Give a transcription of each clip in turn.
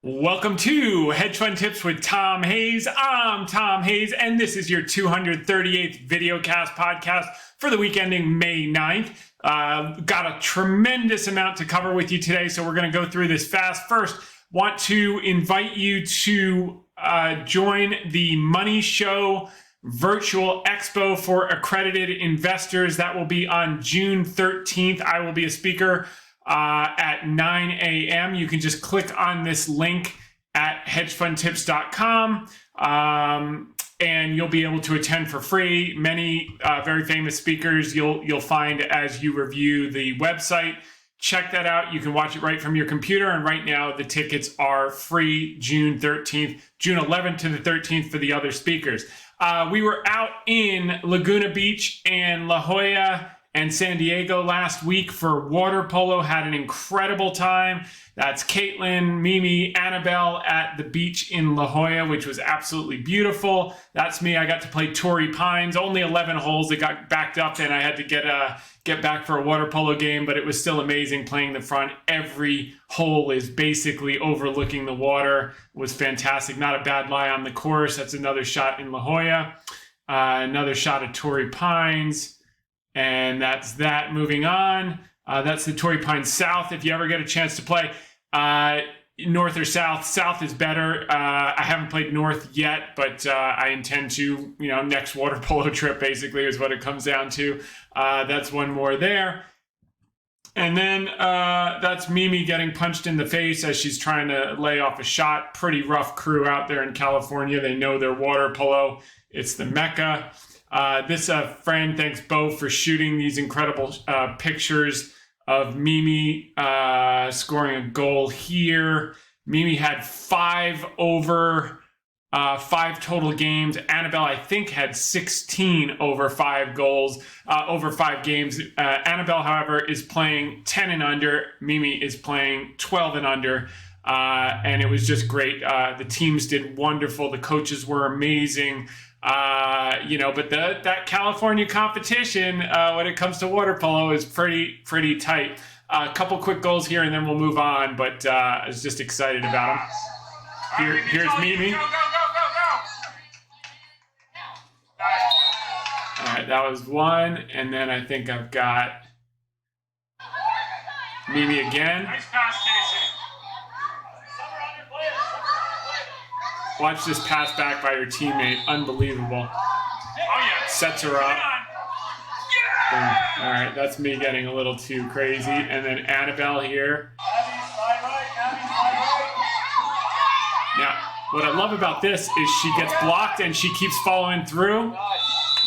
Welcome to Hedge Fund Tips with Tom Hayes. I'm Tom Hayes, and this is your 238th VideoCast podcast for the week ending May 9th. Got a tremendous amount to cover with you today, so we're going to go through this fast. First, want to invite you to join the Money Show virtual expo for accredited investors. That will be on June 13th. I will be a speaker at 9 a.m. You can just click on this link at hedgefundtips.com and you'll be able to attend for free. Many very famous speakers you'll find as you review the website. Check that out. You can watch it right from your computer. And right now the tickets are free June 13th, June 11th to the 13th for the other speakers. We were out in Laguna Beach and La Jolla and San Diego last week for water polo. Had an incredible time. That's Caitlin, Mimi, Annabelle at the beach in La Jolla, which was absolutely beautiful. That's me. I got to play Torrey Pines. Only 11 holes. It got backed up and I had to get back for a water polo game, but it was still amazing playing the front. Every hole is basically overlooking the water. It was fantastic. Not a bad lie on the course. That's another shot in La Jolla. Another shot at Torrey Pines. And that's that. Moving on. That's the Torrey Pines South. If you ever get a chance to play North or South, South is better. I haven't played North yet, but I intend to, next water polo trip basically is what it comes down to. That's one more there. And then that's Mimi getting punched in the face as she's trying to lay off a shot. Pretty rough crew out there in California. They know their water polo. It's the Mecca. This friend thanks Bo for shooting these incredible pictures of Mimi scoring a goal here. Mimi had 5 total games. Annabelle, I think, had 16 over 5 goals, over 5 games. Annabelle, however, is playing 10 and under. Mimi is playing 12 and under. And it was just great. The teams did wonderful. The coaches were amazing. But that California competition when it comes to water polo is pretty tight. A couple quick goals here and then we'll move on, but I was just excited about them. Here's Mimi. All right, that was one, and then I think I've got Mimi again. Nice pass, Casey. Watch this pass back by your teammate. Unbelievable. Sets her up. All right, that's me getting a little too crazy. And then Annabelle here. Now, what I love about this is she gets blocked and she keeps following through.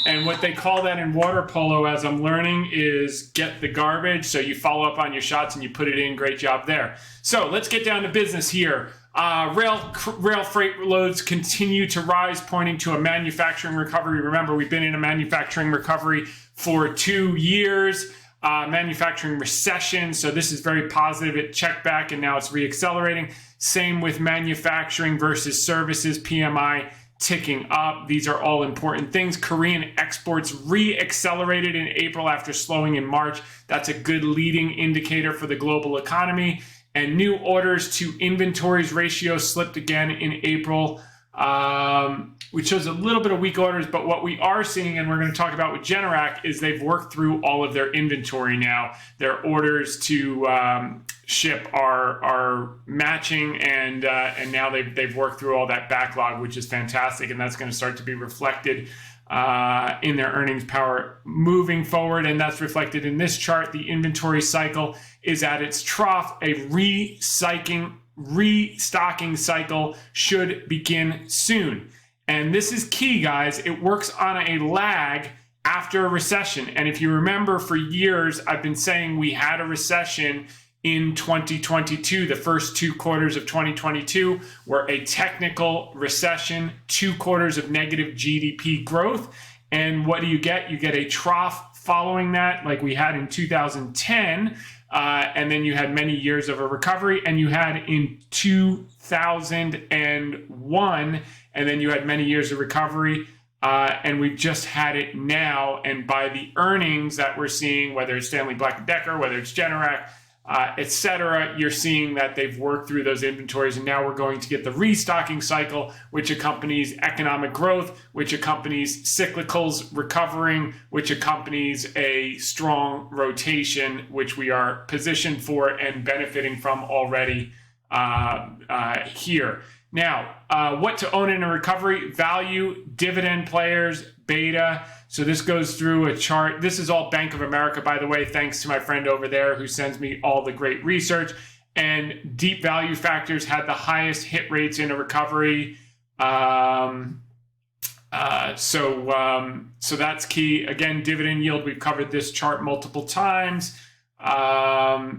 And what they call that in water polo, as I'm learning, is get the garbage. So you follow up on your shots and you put it in. Great job there. So let's get down to business here. Rail freight loads continue to rise, pointing to a manufacturing recovery. Remember, we've been in a manufacturing recovery for 2 years, manufacturing recession. So this is very positive. It checked back and now it's reaccelerating. Same with manufacturing versus services, PMI ticking up. These are all important things. Korean exports re-accelerated in April after slowing in March. That's a good leading indicator for the global economy. And new orders to inventories ratio slipped again in April, which shows a little bit of weak orders. But what we are seeing, and we're going to talk about with Generac, is they've worked through all of their inventory now. Their orders to ship are matching, and now they've worked through all that backlog, which is fantastic. And that's going to start to be reflected in their earnings power moving forward, and that's reflected in this chart. The inventory cycle is at its trough. A restocking cycle should begin soon. And this is key, guys. It works on a lag after a recession. And if you remember, for years, I've been saying we had a recession in 2022. The first 2 quarters of 2022 were a technical recession, 2 quarters of negative GDP growth. And what do you get? You get a trough following that, like we had in 2010. And then you had many years of a recovery, and you had in 2001, and then you had many years of recovery. And we've just had it now. And by the earnings that we're seeing, whether it's Stanley Black & Decker, whether it's Generac, etc. You're seeing that they've worked through those inventories, and now we're going to get the restocking cycle, which accompanies economic growth, which accompanies cyclicals recovering, which accompanies a strong rotation, which we are positioned for and benefiting from already here. Now, what to own in a recovery: value, dividend players, beta. So this goes through a chart. This is all Bank of America, by the way, thanks to my friend over there who sends me all the great research. And deep value factors had the highest hit rates in a recovery. So that's key. Again, dividend yield, we've covered this chart multiple times. High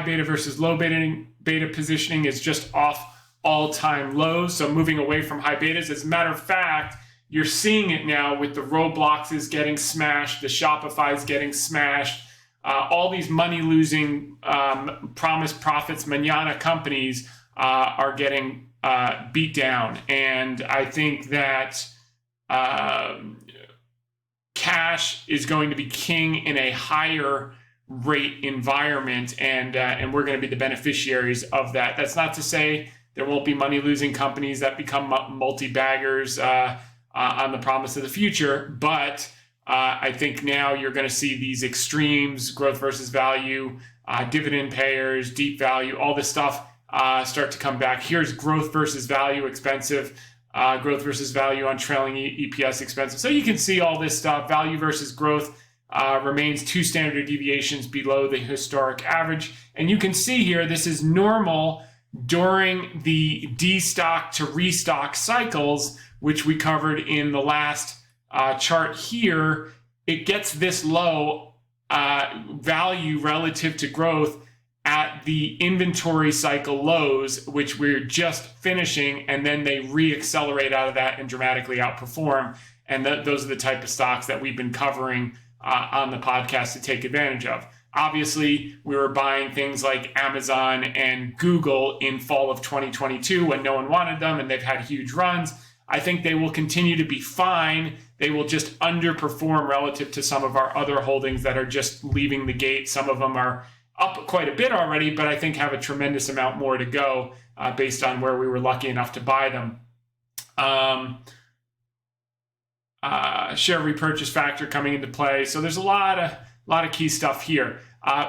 beta versus low beta positioning is just off all-time lows, so moving away from high betas. As a matter of fact, you're seeing it now with the Robloxes getting smashed, the Shopify's getting smashed, all these money-losing promise profits manana companies are getting beat down. And I think that cash is going to be king in a higher rate environment, and we're going to be the beneficiaries of that. That's not to say there won't be money-losing companies that become multi-baggers on the promise of the future, but I think now you're going to see these extremes, growth versus value, dividend payers, deep value, all this stuff start to come back. Here's growth versus value expensive, growth versus value on trailing EPS expensive. So you can see all this stuff. Value versus growth remains 2 standard deviations below the historic average. And you can see here, this is normal during the destock to restock cycles, which we covered in the last chart here. It gets this low value relative to growth at the inventory cycle lows, which we're just finishing, and then they re-accelerate out of that and dramatically outperform. And those are the type of stocks that we've been covering on the podcast to take advantage of. Obviously, we were buying things like Amazon and Google in fall of 2022 when no one wanted them, and they've had huge runs. I think they will continue to be fine. They will just underperform relative to some of our other holdings that are just leaving the gate. Some of them are up quite a bit already, but I think have a tremendous amount more to go based on where we were lucky enough to buy them. Share repurchase factor coming into play. So there's a lot of key stuff here.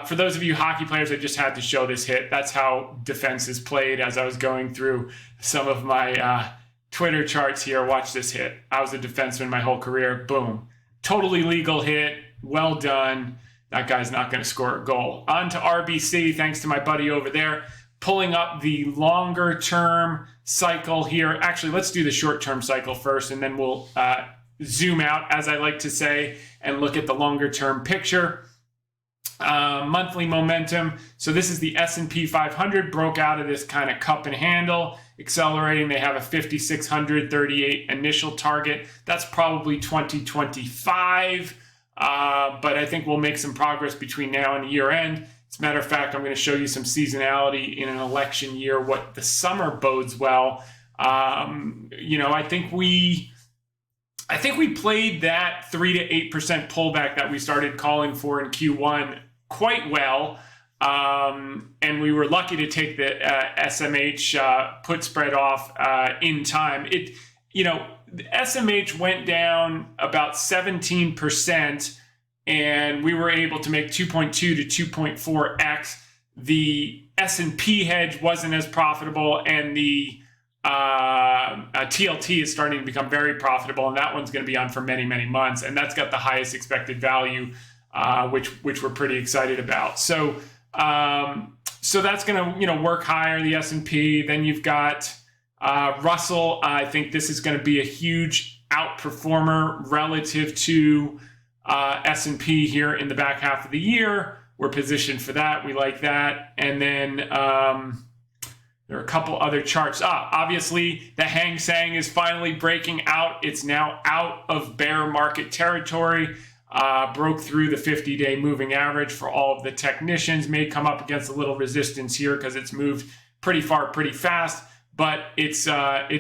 For those of you hockey players, I just had to show this hit. That's how defense is played. As I was going through some of my Twitter charts here, watch this hit. I was a defenseman my whole career. Boom. Totally legal hit. Well done. That guy's not going to score a goal. On to RBC, thanks to my buddy over there. Pulling up the longer term cycle here. Actually, let's do the short term cycle first, and then we'll zoom out, as I like to say, and look at the longer term picture. Monthly momentum. So this is the S&P 500, broke out of this kind of cup and handle, accelerating. They have a 5,638 initial target. That's probably 2025, but I think we'll make some progress between now and year end. As a matter of fact, I'm going to show you some seasonality in an election year, what the summer bodes well. I think we played that 3 to 8% pullback that we started calling for in Q1 quite well, and we were lucky to take the SMH put spread off in time. The SMH went down about 17%, and we were able to make 2.2 to 2.4x. The S&P hedge wasn't as profitable, and the TLT is starting to become very profitable, and that one's going to be on for many, many months, and that's got the highest expected value, which we're pretty excited about. So that's going to work higher, the S&P. Then you've got Russell. I think this is going to be a huge outperformer relative to S&P here in the back half of the year. We're positioned for that. We like that. And then there are a couple other charts. Obviously, the Hang Seng is finally breaking out. It's now out of bear market territory. Broke through the 50-day moving average for all of the technicians. May come up against a little resistance here because it's moved pretty far, pretty fast. But it's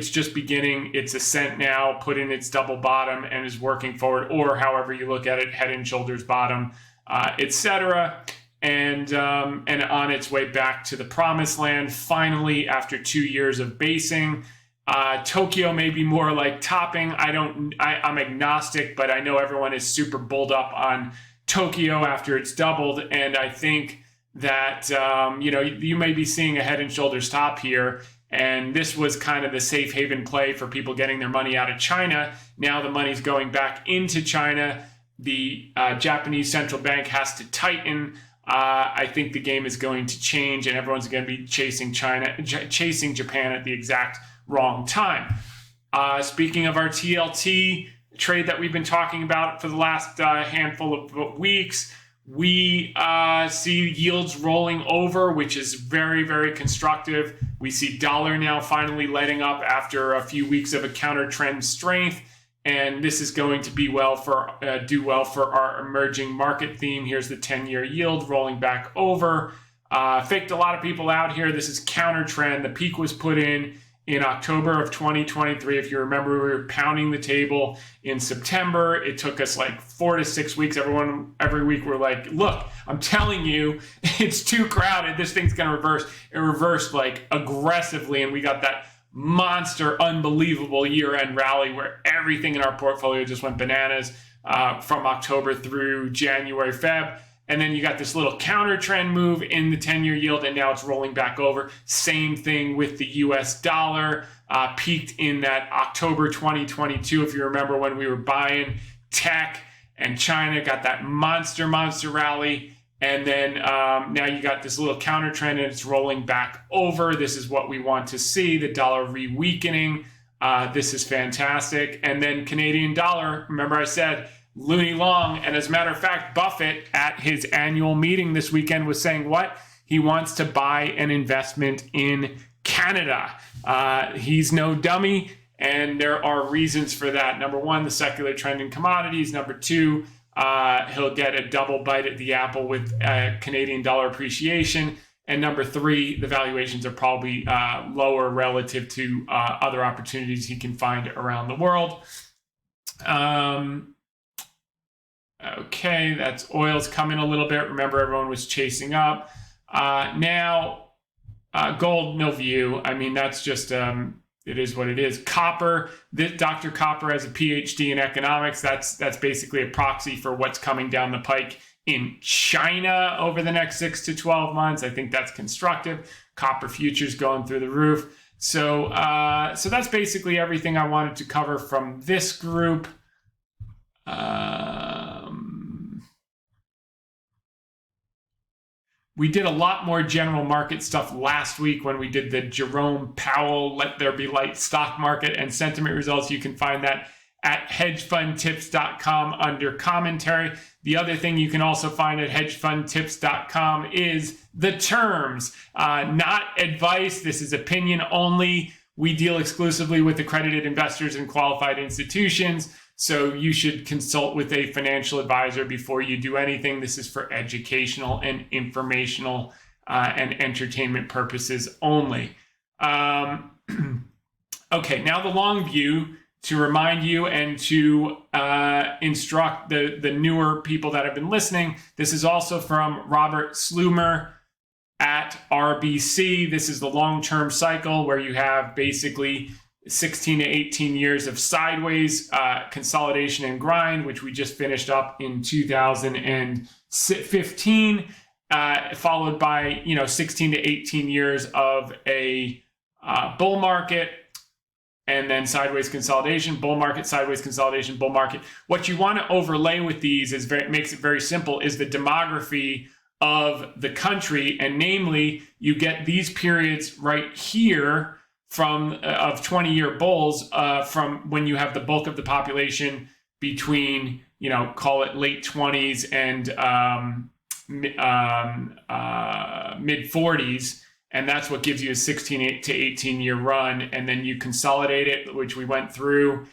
just beginning its ascent now, put in its double bottom, and is working forward, or however you look at it, head and shoulders bottom. etc. And on its way back to the promised land, finally, after 2 years of basing. Tokyo may be more like topping. I'm agnostic, but I know everyone is super bulled up on Tokyo after it's doubled. And I think that, you may be seeing a head and shoulders top here. And this was kind of the safe haven play for people getting their money out of China. Now the money's going back into China. The Japanese central bank has to tighten. I think the game is going to change, and everyone's going to be chasing Japan at the exact wrong time. Speaking of our TLT trade that we've been talking about for the last handful of weeks, we see yields rolling over, which is very, very constructive. We see dollar now finally letting up after a few weeks of a counter trend strength. And this is going to be do well for our emerging market theme. Here's the 10-year yield rolling back over. Faked a lot of people out here. This is counter trend. The peak was put in October of 2023. If you remember, we were pounding the table in September. It took us like 4 to 6 weeks. Every week we're like, look, I'm telling you, it's too crowded. This thing's going to reverse. It reversed like aggressively, and we got that monster, unbelievable year-end rally where everything in our portfolio just went bananas from October through January, Feb. And then you got this little counter trend move in the 10-year yield, and now it's rolling back over. Same thing with the US dollar, peaked in that October 2022. If you remember when we were buying tech, and China got that monster rally. And then now you got this little counter trend, and it's rolling back over. This is what we want to see, the dollar re-weakening. This is fantastic. And then Canadian dollar, remember I said, loony long. And as a matter of fact, Buffett at his annual meeting this weekend was saying what? He wants to buy an investment in Canada. He's no dummy, and there are reasons for that. Number one, the secular trend in commodities. Number two, he'll get a double bite at the apple with Canadian dollar appreciation. And number three, the valuations are probably lower relative to other opportunities he can find around the world. Okay, that's oil's coming a little bit. Remember, everyone was chasing up. Now, gold, no view. I mean, that's just, it is what it is. Copper, Dr. Copper has a PhD in economics. That's basically a proxy for what's coming down the pike in China over the next 6 to 12 months. I think that's constructive. Copper futures going through the roof. So that's basically everything I wanted to cover from this group. We did a lot more general market stuff last week when we did the Jerome Powell Let There Be Light stock market and sentiment results. You can find that at hedgefundtips.com under commentary. The other thing you can also find at hedgefundtips.com is the terms, not advice. This is opinion only. We deal exclusively with accredited investors and qualified institutions. So you should consult with a financial advisor before you do anything. This is for educational and informational and entertainment purposes only. Okay, now the long view, to remind you and to instruct the newer people that have been listening. This is also from Robert Slumer at RBC. This is the long-term cycle where you have basically 16 to 18 years of sideways consolidation and grind, which we just finished up in 2015, followed by 16 to 18 years of a bull market, and then sideways consolidation, bull market, sideways consolidation, bull market. What you want to overlay with these makes it very simple, is the demography of the country, and namely, you get these periods right here of 20-year bulls from when you have the bulk of the population between, call it late 20s and mid 40s. And that's what gives you a 16 to 18-year run. And then you consolidate it, which we went through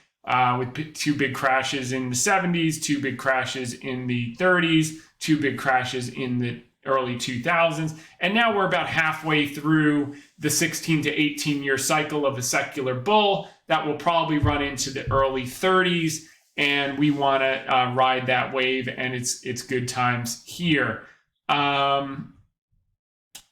with two big crashes in the 70s, two big crashes in the 30s, two big crashes in the early 2000s. And now we're about halfway through the 16 to 18 year cycle of a secular bull that will probably run into the early 30s. and we want to ride that wave, and it's good times here.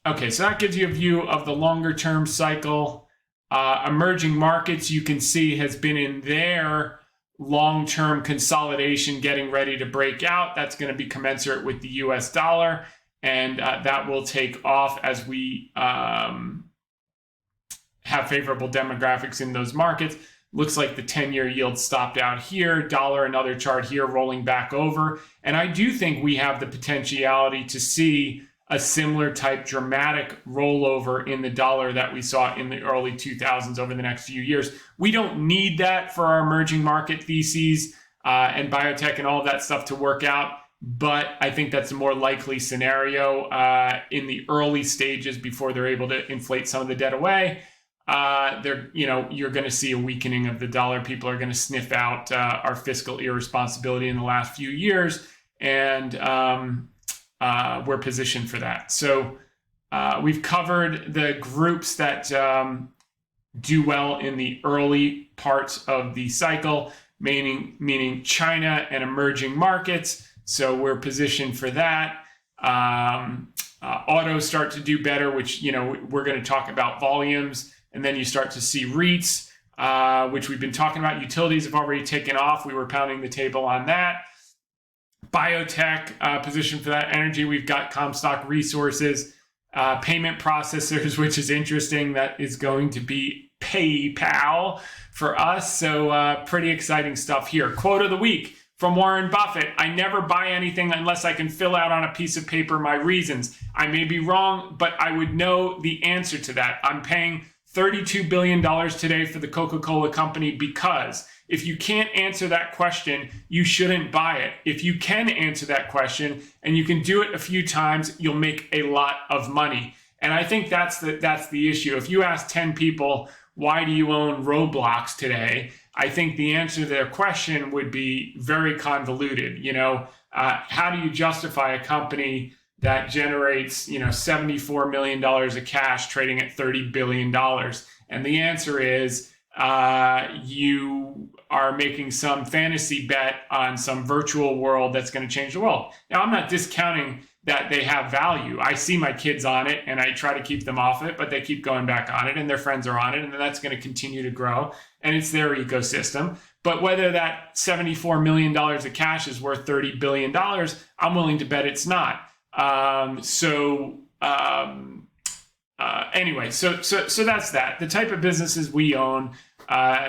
Okay, so that gives you a view of the longer term cycle. Emerging markets, you can see, has been in their long-term consolidation, getting ready to break out. That's going to be commensurate with the US dollar, and that will take off as we have favorable demographics in those markets. Looks like the 10-year yield stopped out here. Dollar, another chart here, rolling back over. And I do think we have the potentiality to see a similar type dramatic rollover in the dollar that we saw in the early 2000s over the next few years. We don't need that for our emerging market theses and biotech and all of that stuff to work out, but I think that's a more likely scenario in the early stages before they're able to inflate some of the debt away. You're going to see a weakening of the dollar. People are going to sniff out our fiscal irresponsibility in the last few years, and we're positioned for that. So we've covered the groups that do well in the early parts of the cycle, meaning China and emerging markets. So we're positioned for that. Autos start to do better, which, we're going to talk about volumes. And then you start to see REITs, which we've been talking about. Utilities have already taken off. We were pounding the table on that. Biotech, position for that. Energy, we've got Comstock Resources. Payment processors, which is interesting. That is going to be PayPal for us. So pretty exciting stuff here. Quote of the week from Warren Buffett: "I never buy anything unless I can fill out on a piece of paper my reasons. I may be wrong, but I would know the answer to that. I'm paying $32 billion today for the Coca-Cola company because if you can't answer that question, you shouldn't buy it. If you can answer that question and you can do it a few times, you'll make a lot of money." And I think that's the issue. If you ask 10 people, why do you own Roblox today? I think the answer to their question would be very convoluted. How do you justify a company that generates, $74 million of cash trading at $30 billion? And the answer is you are making some fantasy bet on some virtual world that's going to change the world. Now, I'm not discounting that they have value. I see my kids on it and I try to keep them off it, but they keep going back on it and their friends are on it, and that's going to continue to grow, and it's their ecosystem. But whether that $74 million of cash is worth $30 billion, I'm willing to bet it's not. Anyway, so that's that. The type of businesses we own,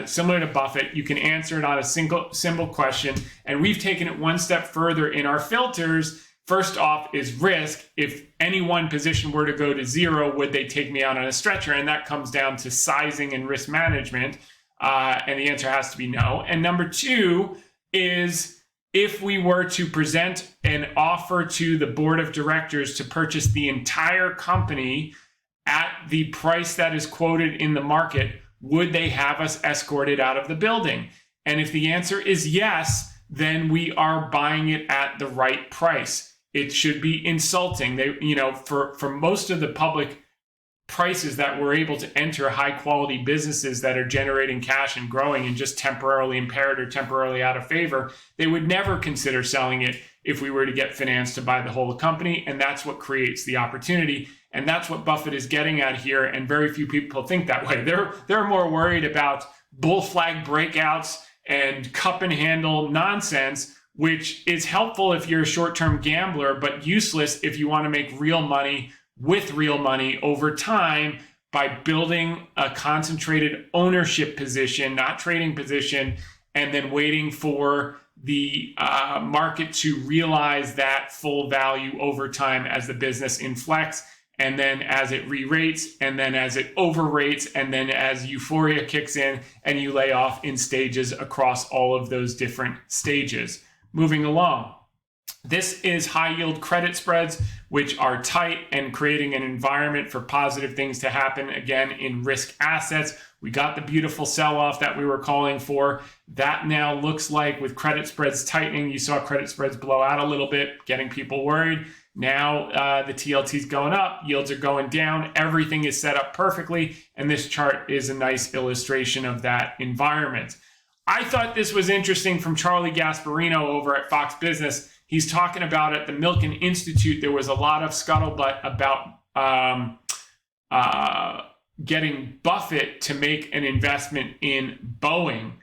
similar to Buffett, you can answer it on a simple question, and we've taken it one step further in our filters. First off is risk. If any one position were to go to zero, would they take me out on a stretcher? And that comes down to sizing and risk management. And the answer has to be no. And number two is, if we were to present an offer to the board of directors to purchase the entire company at the price that is quoted in the market, would they have us escorted out of the building? And if the answer is yes, then we are buying it at the right price. It should be insulting. For most of the public prices that we're able to enter high quality businesses that are generating cash and growing and just temporarily impaired or temporarily out of favor, they would never consider selling it if we were to get finance to buy the whole company. And that's what creates the opportunity. And that's what Buffett is getting at here. And very few people think that way. They're more worried about bull flag breakouts and cup and handle nonsense, which is helpful if you're a short-term gambler, but useless if you want to make real money with real money over time by building a concentrated ownership position, not trading position, and then waiting for the market to realize that full value over time as the business inflects, and then as it re-rates, and then as it over-rates, and then as euphoria kicks in and you lay off in stages across all of those different stages. Moving along. This is high yield credit spreads, which are tight and creating an environment for positive things to happen again in risk assets. We got the beautiful sell-off that we were calling for. That now looks like, with credit spreads tightening, you saw credit spreads blow out a little bit, getting people worried. Now the TLT is going up, yields are going down, everything is set up perfectly, and this chart is a nice illustration of that environment. I thought this was interesting from Charlie Gasparino over at Fox Business. He's talking about at the Milken Institute, there was a lot of scuttlebutt about getting Buffett to make an investment in Boeing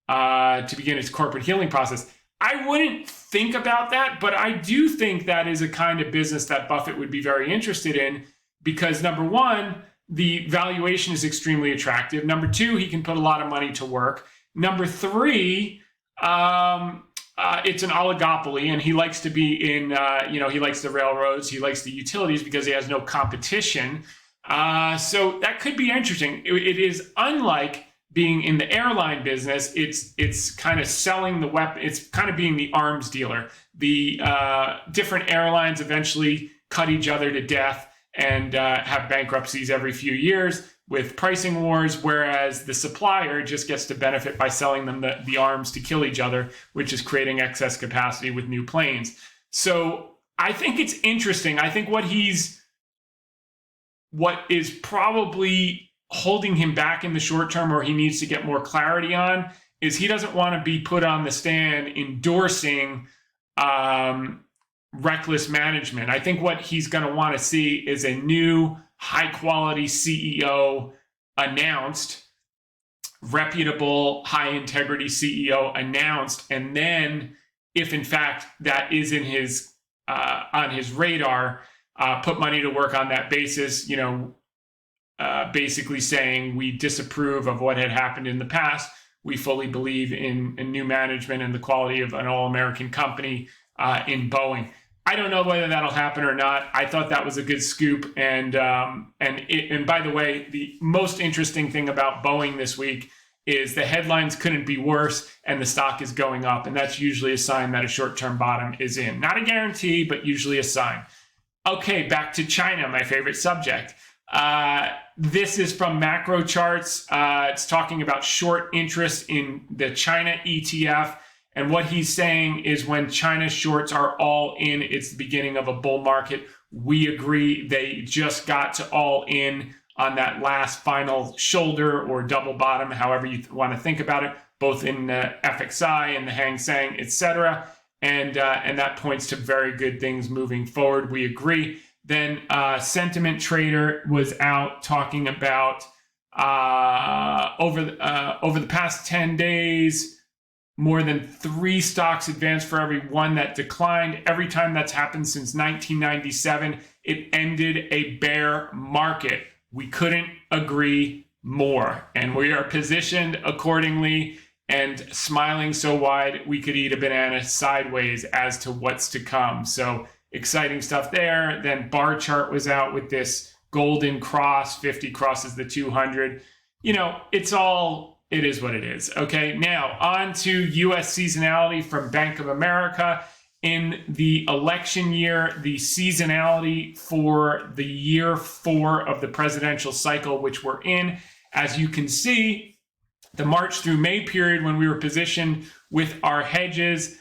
to begin its corporate healing process. I wouldn't think about that, but I do think that is a kind of business that Buffett would be very interested in because, number one, the valuation is extremely attractive. Number two, he can put a lot of money to work. Number three, it's an oligopoly, and he likes to be in, he likes the railroads, he likes the utilities because he has no competition. So that could be interesting. It is unlike being in the airline business. It's kind of selling the weapon. It's kind of being the arms dealer. The different airlines eventually cut each other to death and have bankruptcies every few years with pricing wars, whereas the supplier just gets to benefit by selling them the arms to kill each other, which is creating excess capacity with new planes. So I think it's interesting. I think what is probably holding him back in the short term, or he needs to get more clarity on, is he doesn't want to be put on the stand endorsing reckless management. I think what he's going to want to see is a new high quality CEO announced, reputable, high integrity CEO announced, and then if in fact that is in his on his radar, put money to work on that basis, basically saying we disapprove of what had happened in the past. We fully believe in new management and the quality of an all-American company in Boeing. I don't know whether that'll happen or not. I thought that was a good scoop. And by the way, the most interesting thing about Boeing this week is the headlines couldn't be worse and the stock is going up. And that's usually a sign that a short-term bottom is in. Not a guarantee, but usually a sign. Okay, back to China, my favorite subject. This is from Macro Charts. It's talking about short interest in the China ETF. And what he's saying is when China shorts are all in, it's the beginning of a bull market. We agree. They just got to all in on that last final shoulder or double bottom, however you want to think about it, both in FXI and the Hang Seng, etc. And that points to very good things moving forward. We agree. Then Sentiment Trader was out talking about over the past 10 days, more than 3 stocks advanced for every one that declined. Every time that's happened since 1997, it ended a bear market. We couldn't agree more. And we are positioned accordingly and smiling so wide we could eat a banana sideways as to what's to come. So exciting stuff there. Then Bar Chart was out with this golden cross, 50 crosses the 200. It is what it is. Okay, now on to U.S. seasonality from Bank of America. In the election year, the seasonality for the year 4 of the presidential cycle, which we're in, as you can see, the March through May period when we were positioned with our hedges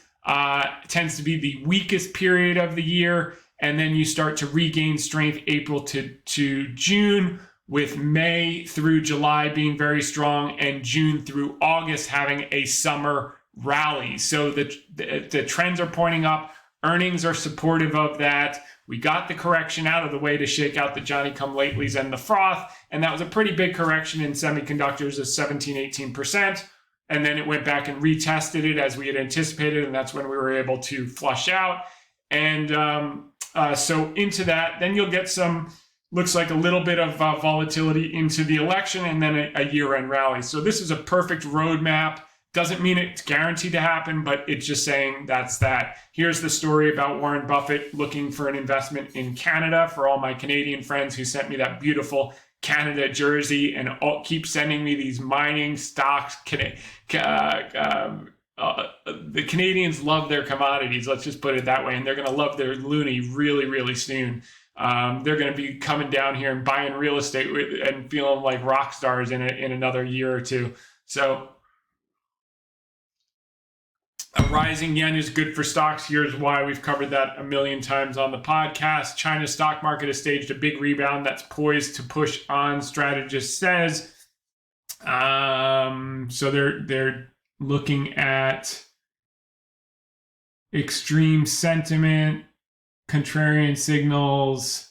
tends to be the weakest period of the year. And then you start to regain strength April to June, with May through July being very strong and June through August having a summer rally. So the trends are pointing up. Earnings are supportive of that. We got the correction out of the way to shake out the Johnny-come-latelys and the froth. And that was a pretty big correction in semiconductors of 17-18%. And then it went back and retested it as we had anticipated. And that's when we were able to flush out. And so into that, then you'll get some, looks like a little bit of volatility into the election and then a year-end rally. So this is a perfect roadmap. Doesn't mean it's guaranteed to happen, but it's just saying that's that. Here's the story about Warren Buffett looking for an investment in Canada for all my Canadian friends who sent me that beautiful Canada jersey and keep sending me these mining stocks. The Canadians love their commodities, let's just put it that way, and they're going to love their loonie really, really soon. They're going to be coming down here and buying real estate and feeling like rock stars in another year or two. So a rising yen is good for stocks. Here's why. We've covered that a million times on the podcast. China's stock market has staged a big rebound that's poised to push on, strategist says. So they're looking at extreme sentiment, contrarian signals,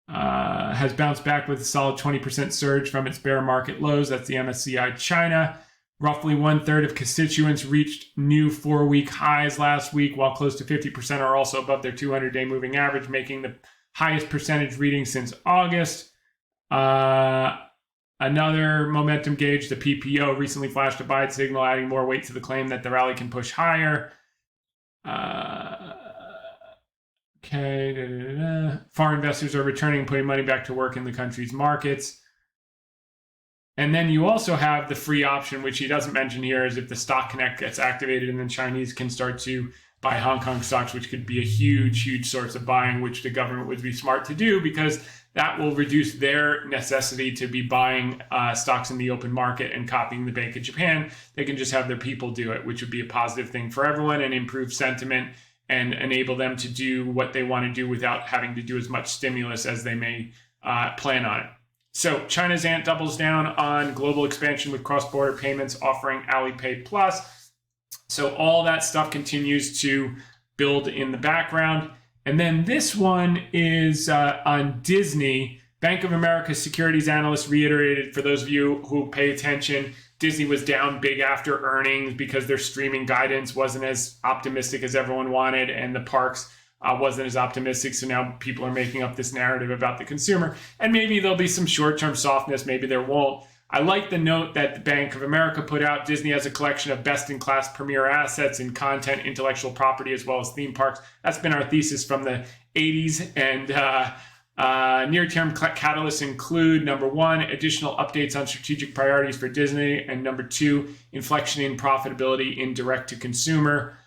has bounced back with a solid 20% surge from its bear market lows. That's the MSCI China. Roughly 1/3 of constituents reached new 4-week highs last week, while close to 50% are also above their 200-day moving average, making the highest percentage reading since August. Another momentum gauge, the PPO, recently flashed a buy signal, adding more weight to the claim that the rally can push higher. Foreign investors are returning, putting money back to work in the country's markets. And then you also have the free option, which he doesn't mention here, is if the Stock Connect gets activated and then Chinese can start to buy Hong Kong stocks, which could be a huge, huge source of buying, which the government would be smart to do because that will reduce their necessity to be buying stocks in the open market and copying the Bank of Japan. They can just have their people do it, which would be a positive thing for everyone and improve sentiment and enable them to do what they want to do without having to do as much stimulus as they may plan on it. So China's Ant doubles down on global expansion with cross-border payments, offering Alipay Plus. So all that stuff continues to build in the background. And then this one is on Disney. Bank of America securities analyst reiterated, for those of you who pay attention, Disney was down big after earnings because their streaming guidance wasn't as optimistic as everyone wanted, and the parks wasn't as optimistic. So now people are making up this narrative about the consumer. And maybe there'll be some short-term softness. Maybe there won't. I like the note that the Bank of America put out. Disney has a collection of best-in-class premier assets in content, intellectual property, as well as theme parks. That's been our thesis from the 80s. And near-term catalysts include, number one, additional updates on strategic priorities for Disney, and number two, inflection in profitability in direct-to-consumer.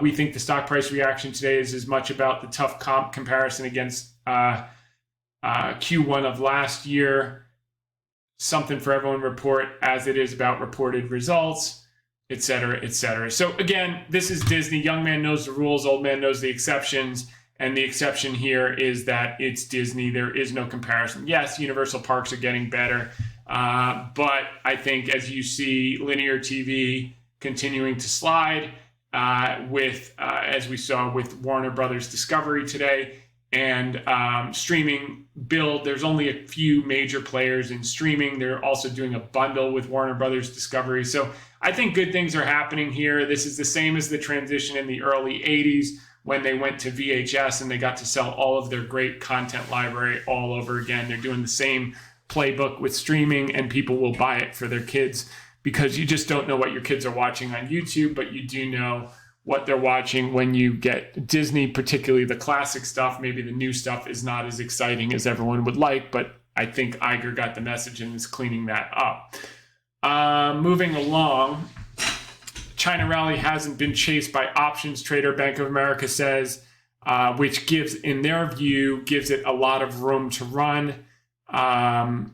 We think the stock price reaction today is as much about the tough comp comparison against Q1 of last year, something for everyone report, as it is about reported results, et cetera, et cetera. So again, this is Disney. Young man knows the rules, old man knows the exceptions. And the exception here is that it's Disney. There is no comparison. Yes, Universal Parks are getting better. But I think as you see linear TV continuing to slide, as we saw with Warner Brothers Discovery today, and streaming build, there's only a few major players in streaming. They're also doing a bundle with Warner Brothers Discovery. So I think good things are happening here. This is the same as the transition in the early 80s when they went to VHS and they got to sell all of their great content library all over again. They're doing the same playbook with streaming, and people will buy it for their kids because you just don't know what your kids are watching on YouTube, but you do know what they're watching when you get Disney, particularly the classic stuff. Maybe the new stuff is not as exciting as everyone would like, but I think Iger got the message and is cleaning that up. Moving along, China rally hasn't been chased by options trader, Bank of America says, which gives, in their view, gives it a lot of room to run. Buying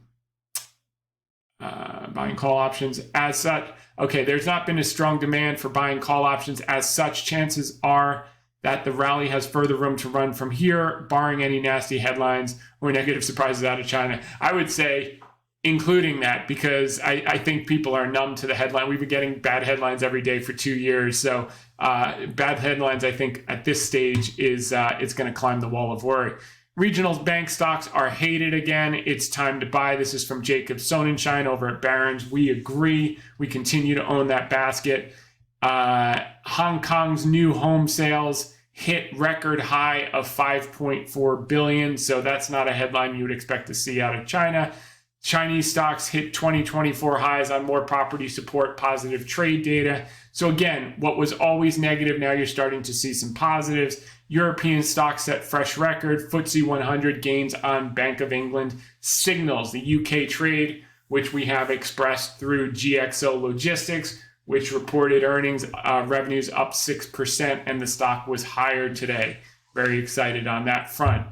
call options as such. Okay, there's not been a strong demand for buying call options as such. Chances are that the rally has further room to run from here, barring any nasty headlines or negative surprises out of China. I would say including that, because I think people are numb to the headline. We've been getting bad headlines every day for 2 years. So bad headlines, I think, at this stage is it's going to climb the wall of worry. Regional bank stocks are hated again. It's time to buy. This is from Jacob Sonnenschein over at Barron's. We agree. We continue to own that basket. Hong Kong's new home sales hit record high of 5.4 billion. So that's not a headline you would expect to see out of China. Chinese stocks hit 2024 highs on more property support, positive trade data. So again, what was always negative, now you're starting to see some positives. European stocks set fresh record. FTSE 100 gains on Bank of England signals. The UK trade, which we have expressed through GXO Logistics, which reported earnings, revenues up 6%, and the stock was higher today. Very excited on that front.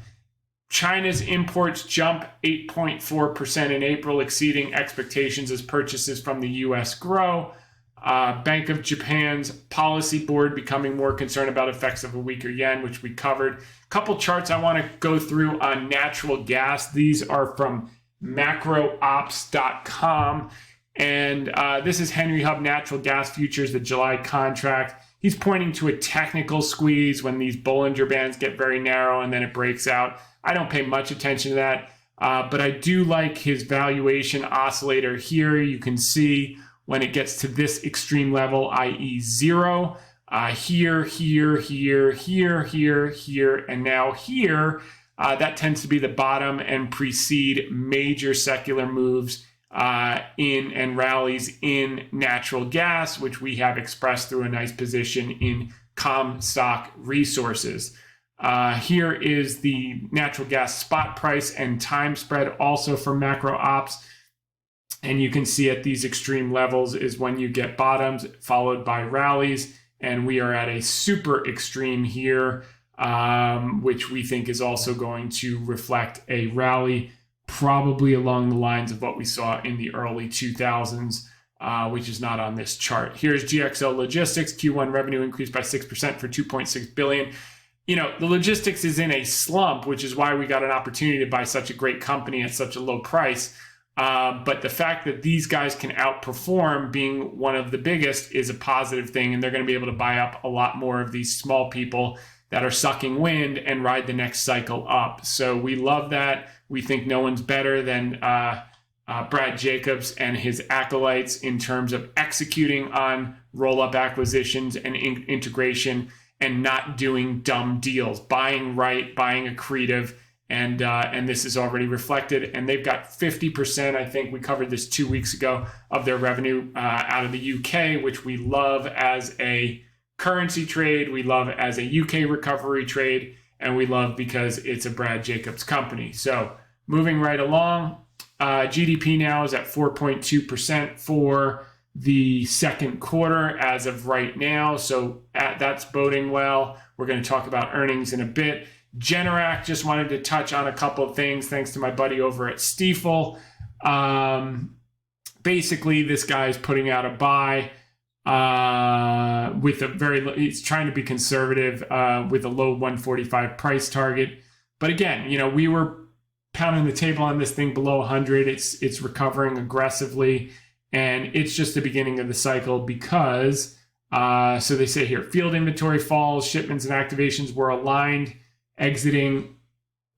China's imports jump 8.4% in April, exceeding expectations as purchases from the U.S. grow. Bank of Japan's policy board becoming more concerned about effects of a weaker yen, which we covered. A couple charts I want to go through on natural gas. These are from macroops.com. And this is Henry Hub Natural Gas Futures, the July contract. He's pointing to a technical squeeze when these Bollinger Bands get very narrow and then it breaks out. I don't pay much attention to that, but I do like his valuation oscillator here. You can see when it gets to this extreme level, i.e. 0, here, and now here, that tends to be the bottom and precede major secular moves in and rallies in natural gas, which we have expressed through a nice position in Comstock Resources. Here is the natural gas spot price and time spread also for macro ops. And you can see at these extreme levels is when you get bottoms followed by rallies. And we are at a super extreme here, which we think is also going to reflect a rally, probably along the lines of what we saw in the early 2000s, which is not on this chart. Here's GXO Logistics. Q1 revenue increased by 6% for $2.6 billion. You know, the logistics is in a slump, which is why we got an opportunity to buy such a great company at such a low price. But the fact that these guys can outperform being one of the biggest is a positive thing, and they're going to be able to buy up a lot more of these small people that are sucking wind and ride the next cycle up. So we love that. We think no one's better than Brad Jacobs and his acolytes in terms of executing on roll-up acquisitions and integration and not doing dumb deals, buying right, buying accretive. And this is already reflected. And they've got 50%, I think we covered this 2 weeks ago, of their revenue out of the UK, which we love as a currency trade. We love as a UK recovery trade. And we love because it's a Brad Jacobs company. So moving right along, GDP now is at 4.2% for the second quarter as of right now. So that's boding well. We're going to talk about earnings in a bit. Generac, just wanted to touch on a couple of things thanks to my buddy over at Stifel. Basically, this guy is putting out a buy with a he's trying to be conservative with a low 145 price target. But again, you know, we were pounding the table on this thing below 100. It's recovering aggressively, and it's just the beginning of the cycle because, so they say here, field inventory falls, shipments and activations were aligned exiting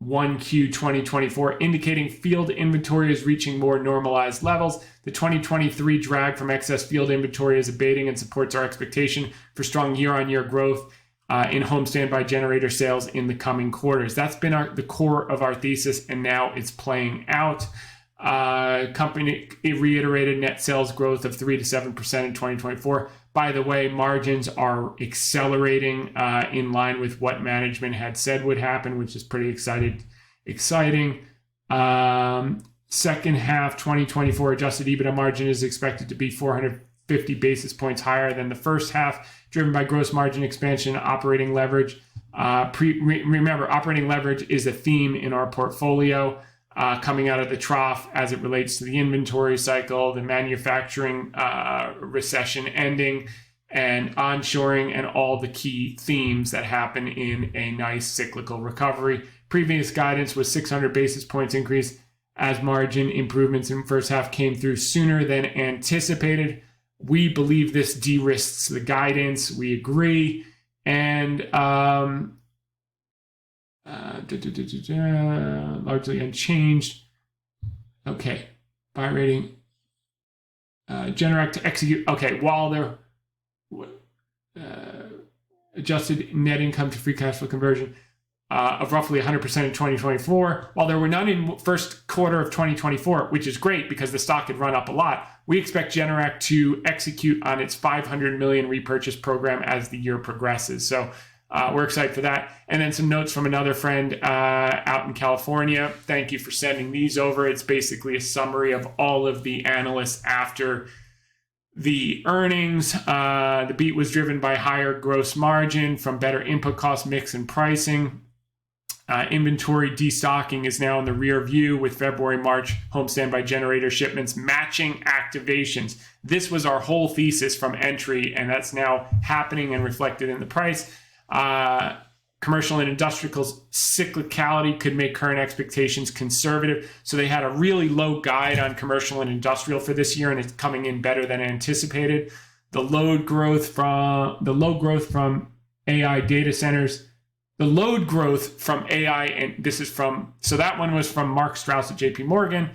1Q 2024, indicating field inventory is reaching more normalized levels. The 2023 drag from excess field inventory is abating and supports our expectation for strong year-on-year growth in home standby generator sales in the coming quarters. That's been the core of our thesis, and now it's playing out. Company reiterated net sales growth of 3 to 7% in 2024. By the way, margins are accelerating in line with what management had said would happen, which is pretty exciting. Second half 2024 adjusted EBITDA margin is expected to be 450 basis points higher than the first half, driven by gross margin expansion, operating leverage. Remember, operating leverage is a theme in our portfolio. Coming out of the trough as it relates to the inventory cycle, the manufacturing recession ending, and onshoring, and all the key themes that happen in a nice cyclical recovery. Previous guidance was 600 basis points increase as margin improvements in the first half came through sooner than anticipated. We believe this de-risks the guidance. We agree. And largely unchanged. Okay, buy rating. Generac to execute. Okay, while they're adjusted net income to free cash flow conversion of roughly 100% in 2024. While there were none in first quarter of 2024, which is great because the stock had run up a lot, we expect Generac to execute on its $500 million repurchase program as the year progresses. So we're excited for that. And then some notes from another friend out in California. Thank you for sending these over. It's basically a summary of all of the analysts after the earnings. The beat was driven by higher gross margin from better input cost mix and pricing. Inventory destocking is now in the rear view with February, March home standby generator shipments matching activations. This was our whole thesis from entry, and that's now happening and reflected in the price. commercial and industrial cyclicality could make current expectations conservative. So they had a really low guide on commercial and industrial for this year, and it's coming in better than anticipated. The load growth from AI data centers, the load growth from AI, and this is from, so that one was from Mark Strauss at JP Morgan.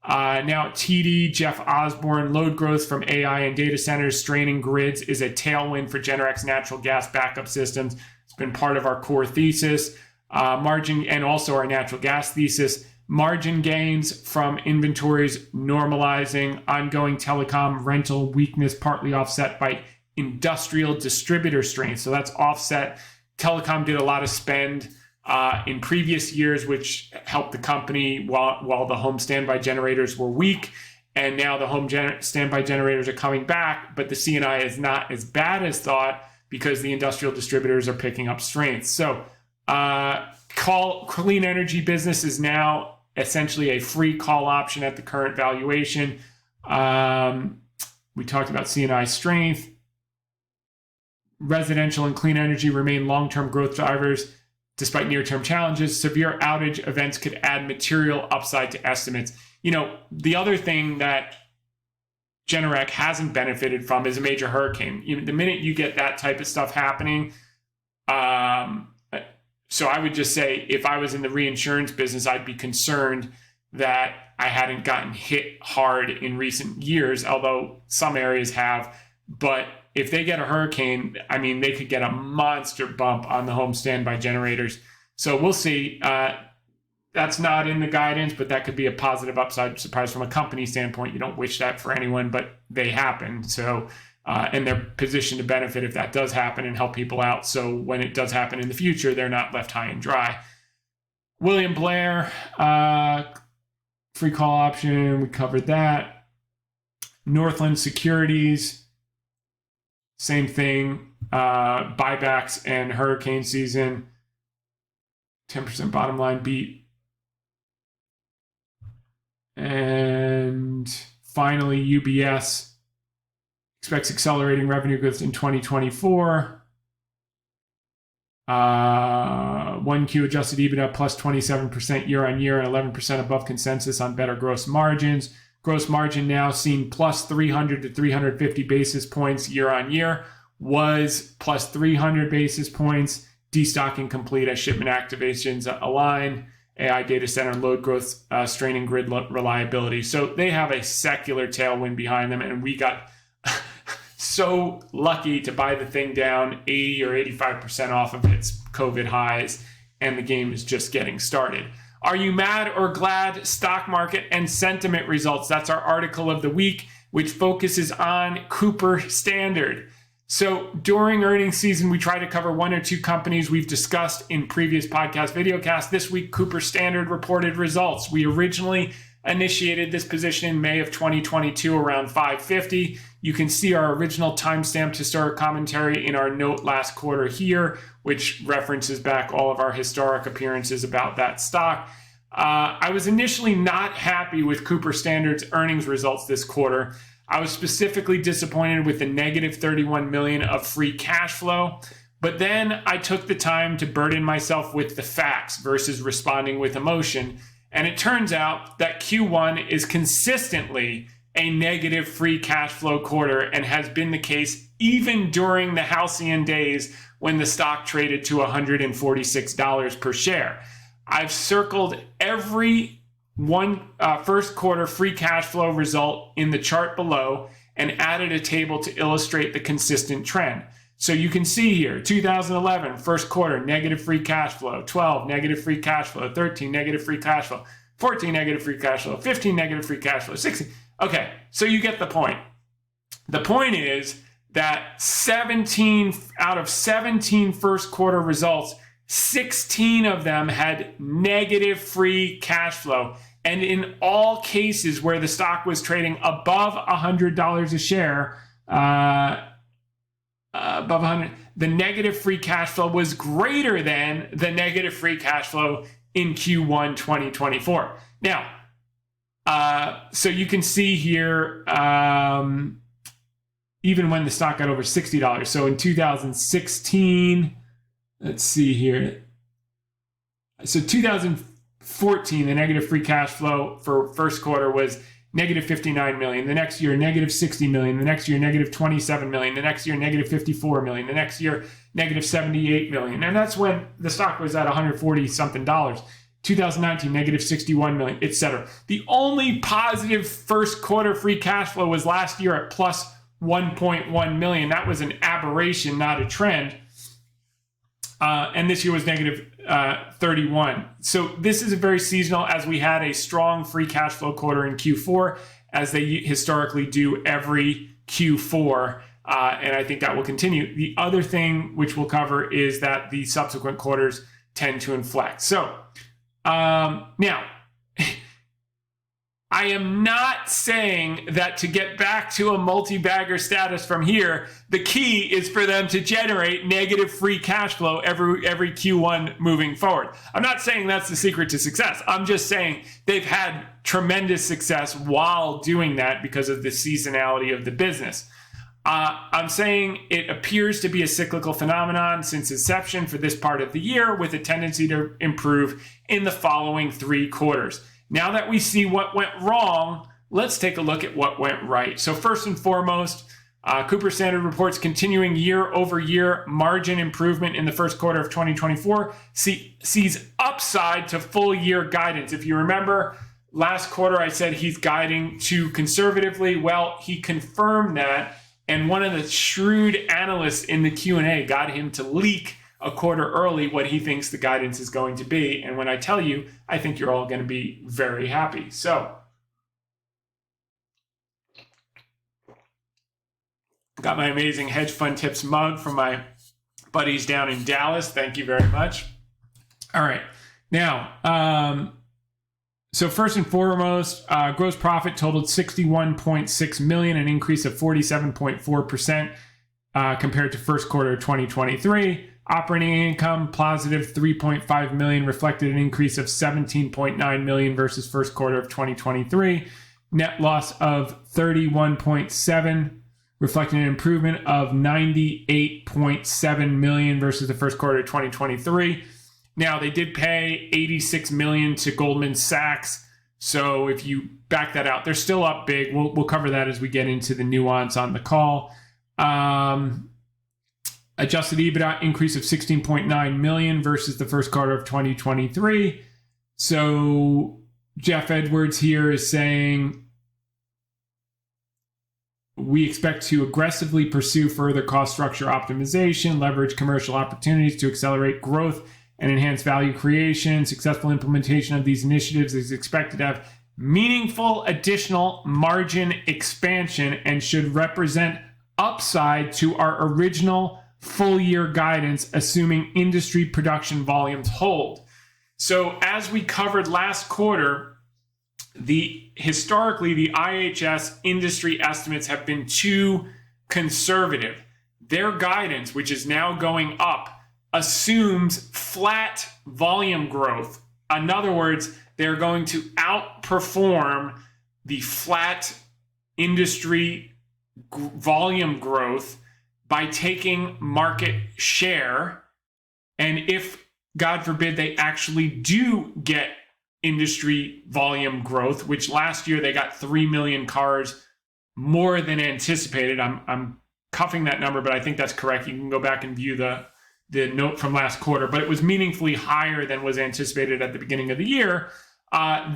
Now TD, Jeff Osborne, load growth from AI and data centers straining grids is a tailwind for Generac's natural gas backup systems. It's been part of our core thesis, margin, and also our natural gas thesis. Margin gains from inventories normalizing, ongoing telecom rental weakness partly offset by industrial distributor strength. So that's offset. Telecom did a lot of spend in previous years, which helped the company while the home standby generators were weak. And now the home standby generators are coming back, but the C&I is not as bad as thought because the industrial distributors are picking up strength. So clean energy business is now essentially a free call option at the current valuation. We talked about C&I strength. Residential and clean energy remain long-term growth drivers. Despite near-term challenges, severe outage events could add material upside to estimates. You know, the other thing that Generac hasn't benefited from is a major hurricane. The minute you get that type of stuff happening, so I would just say if I was in the reinsurance business, I'd be concerned that I hadn't gotten hit hard in recent years, although some areas have. But if they get a hurricane, I mean, they could get a monster bump on the home standby generators. So we'll see. That's not in the guidance, but that could be a positive upside surprise from a company standpoint. You don't wish that for anyone, but they happen. So, and they're positioned to benefit if that does happen and help people out. So when it does happen in the future, they're not left high and dry. William Blair, free call option, we covered that. Northland Securities, same thing, buybacks and hurricane season, 10% bottom line beat. And finally, UBS expects accelerating revenue growth in 2024. 1Q adjusted EBITDA plus 27% year on year and 11% above consensus on better gross margins. Gross margin now seen plus 300 to 350 basis points year on year, was plus 300 basis points. Destocking complete as shipment activations align. AI data center load growth, straining grid reliability. So they have a secular tailwind behind them, and we got so lucky to buy the thing down 80 or 85% off of its COVID highs, and the game is just getting started. Are you mad or glad? Stock market and sentiment results. That's our article of the week, which focuses on Cooper Standard. So during earnings season, we try to cover one or two companies we've discussed in previous podcast videocasts. This week, Cooper Standard reported results. We originally initiated this position in May of 2022 around 550. You can see our original timestamped historic commentary in our note last quarter here, which references back all of our historic appearances about that stock. I was initially not happy with Cooper Standard's earnings results this quarter. I was specifically disappointed with the negative $31 million of free cash flow, but then I took the time to burden myself with the facts versus responding with emotion, and it turns out that Q1 is consistently a negative free cash flow quarter and has been the case even during the halcyon days when the stock traded to $146 per share. I've circled every first quarter free cash flow result in the chart below and added a table to illustrate the consistent trend. So you can see here, 2011, first quarter, negative free cash flow, 12, negative free cash flow, 13, negative free cash flow, 14, negative free cash flow, 15, negative free cash flow, 16. Okay, so you get the point. The point is that 17 out of 17 first quarter results, 16 of them had negative free cash flow. And in all cases where the stock was trading above $100 a share, above 100, the negative free cash flow was greater than the negative free cash flow in Q1 2024. Now, so you can see here, even when the stock got over $60. So in 2016, let's see here. So 2014, the negative free cash flow for first quarter was negative 59 million. The next year, negative 60 million. The next year, negative 27 million. The next year, negative 54 million. The next year, negative 78 million. And that's when the stock was at 140 something dollars. 2019, negative 61 million, etc. The only positive first quarter free cash flow was last year at plus 1.1 million. That was an aberration, not a trend. And this year was negative 31. So this is a very seasonal, as we had a strong free cash flow quarter in Q4, as they historically do every Q4. And I think that will continue. The other thing which we'll cover is that the subsequent quarters tend to inflect. So now, I am not saying that to get back to a multi-bagger status from here, the key is for them to generate negative free cash flow every Q1 moving forward. I'm not saying that's the secret to success. I'm just saying they've had tremendous success while doing that because of the seasonality of the business. I'm saying it appears to be a cyclical phenomenon since inception for this part of the year, with a tendency to improve in the following 3 quarters. Now that we see what went wrong, let's take a look at what went right. So first and foremost, Cooper Standard reports continuing year-over-year margin improvement in the first quarter of 2024, sees upside to full-year guidance. If you remember, last quarter I said he's guiding too conservatively. Well, he confirmed that, and one of the shrewd analysts in the Q&A got him to leak a quarter early what he thinks the guidance is going to be. And when I tell you, I think you're all going to be very happy. So, got my amazing Hedge Fund Tips mug from my buddies down in Dallas. Thank you very much. All right. Now, so first and foremost, gross profit totaled 61.6 million, an increase of 47.4% compared to first quarter of 2023. Operating income positive 3.5 million, reflected an increase of 17.9 million versus first quarter of 2023. Net loss of 31.7, reflecting an improvement of 98.7 million versus the first quarter of 2023. Now, they did pay 86 million to Goldman Sachs. So if you back that out, they're still up big. We'll cover that as we get into the nuance on the call. Adjusted EBITDA increase of 16.9 million versus the first quarter of 2023. So Jeff Edwards here is saying, we expect to aggressively pursue further cost structure optimization, leverage commercial opportunities to accelerate growth and enhance value creation. Successful implementation of these initiatives is expected to have meaningful additional margin expansion and should represent upside to our original full year guidance, assuming industry production volumes hold. So as we covered last quarter, historically the IHS industry estimates have been too conservative. Their guidance, which is now going up, assumes flat volume growth. In other words, they're going to outperform the flat industry volume growth by taking market share. And if, God forbid, they actually do get industry volume growth, which last year they got 3 million cars more than anticipated. I'm cuffing that number, but I think that's correct. You can go back and view the note from last quarter, but it was meaningfully higher than was anticipated at the beginning of the year.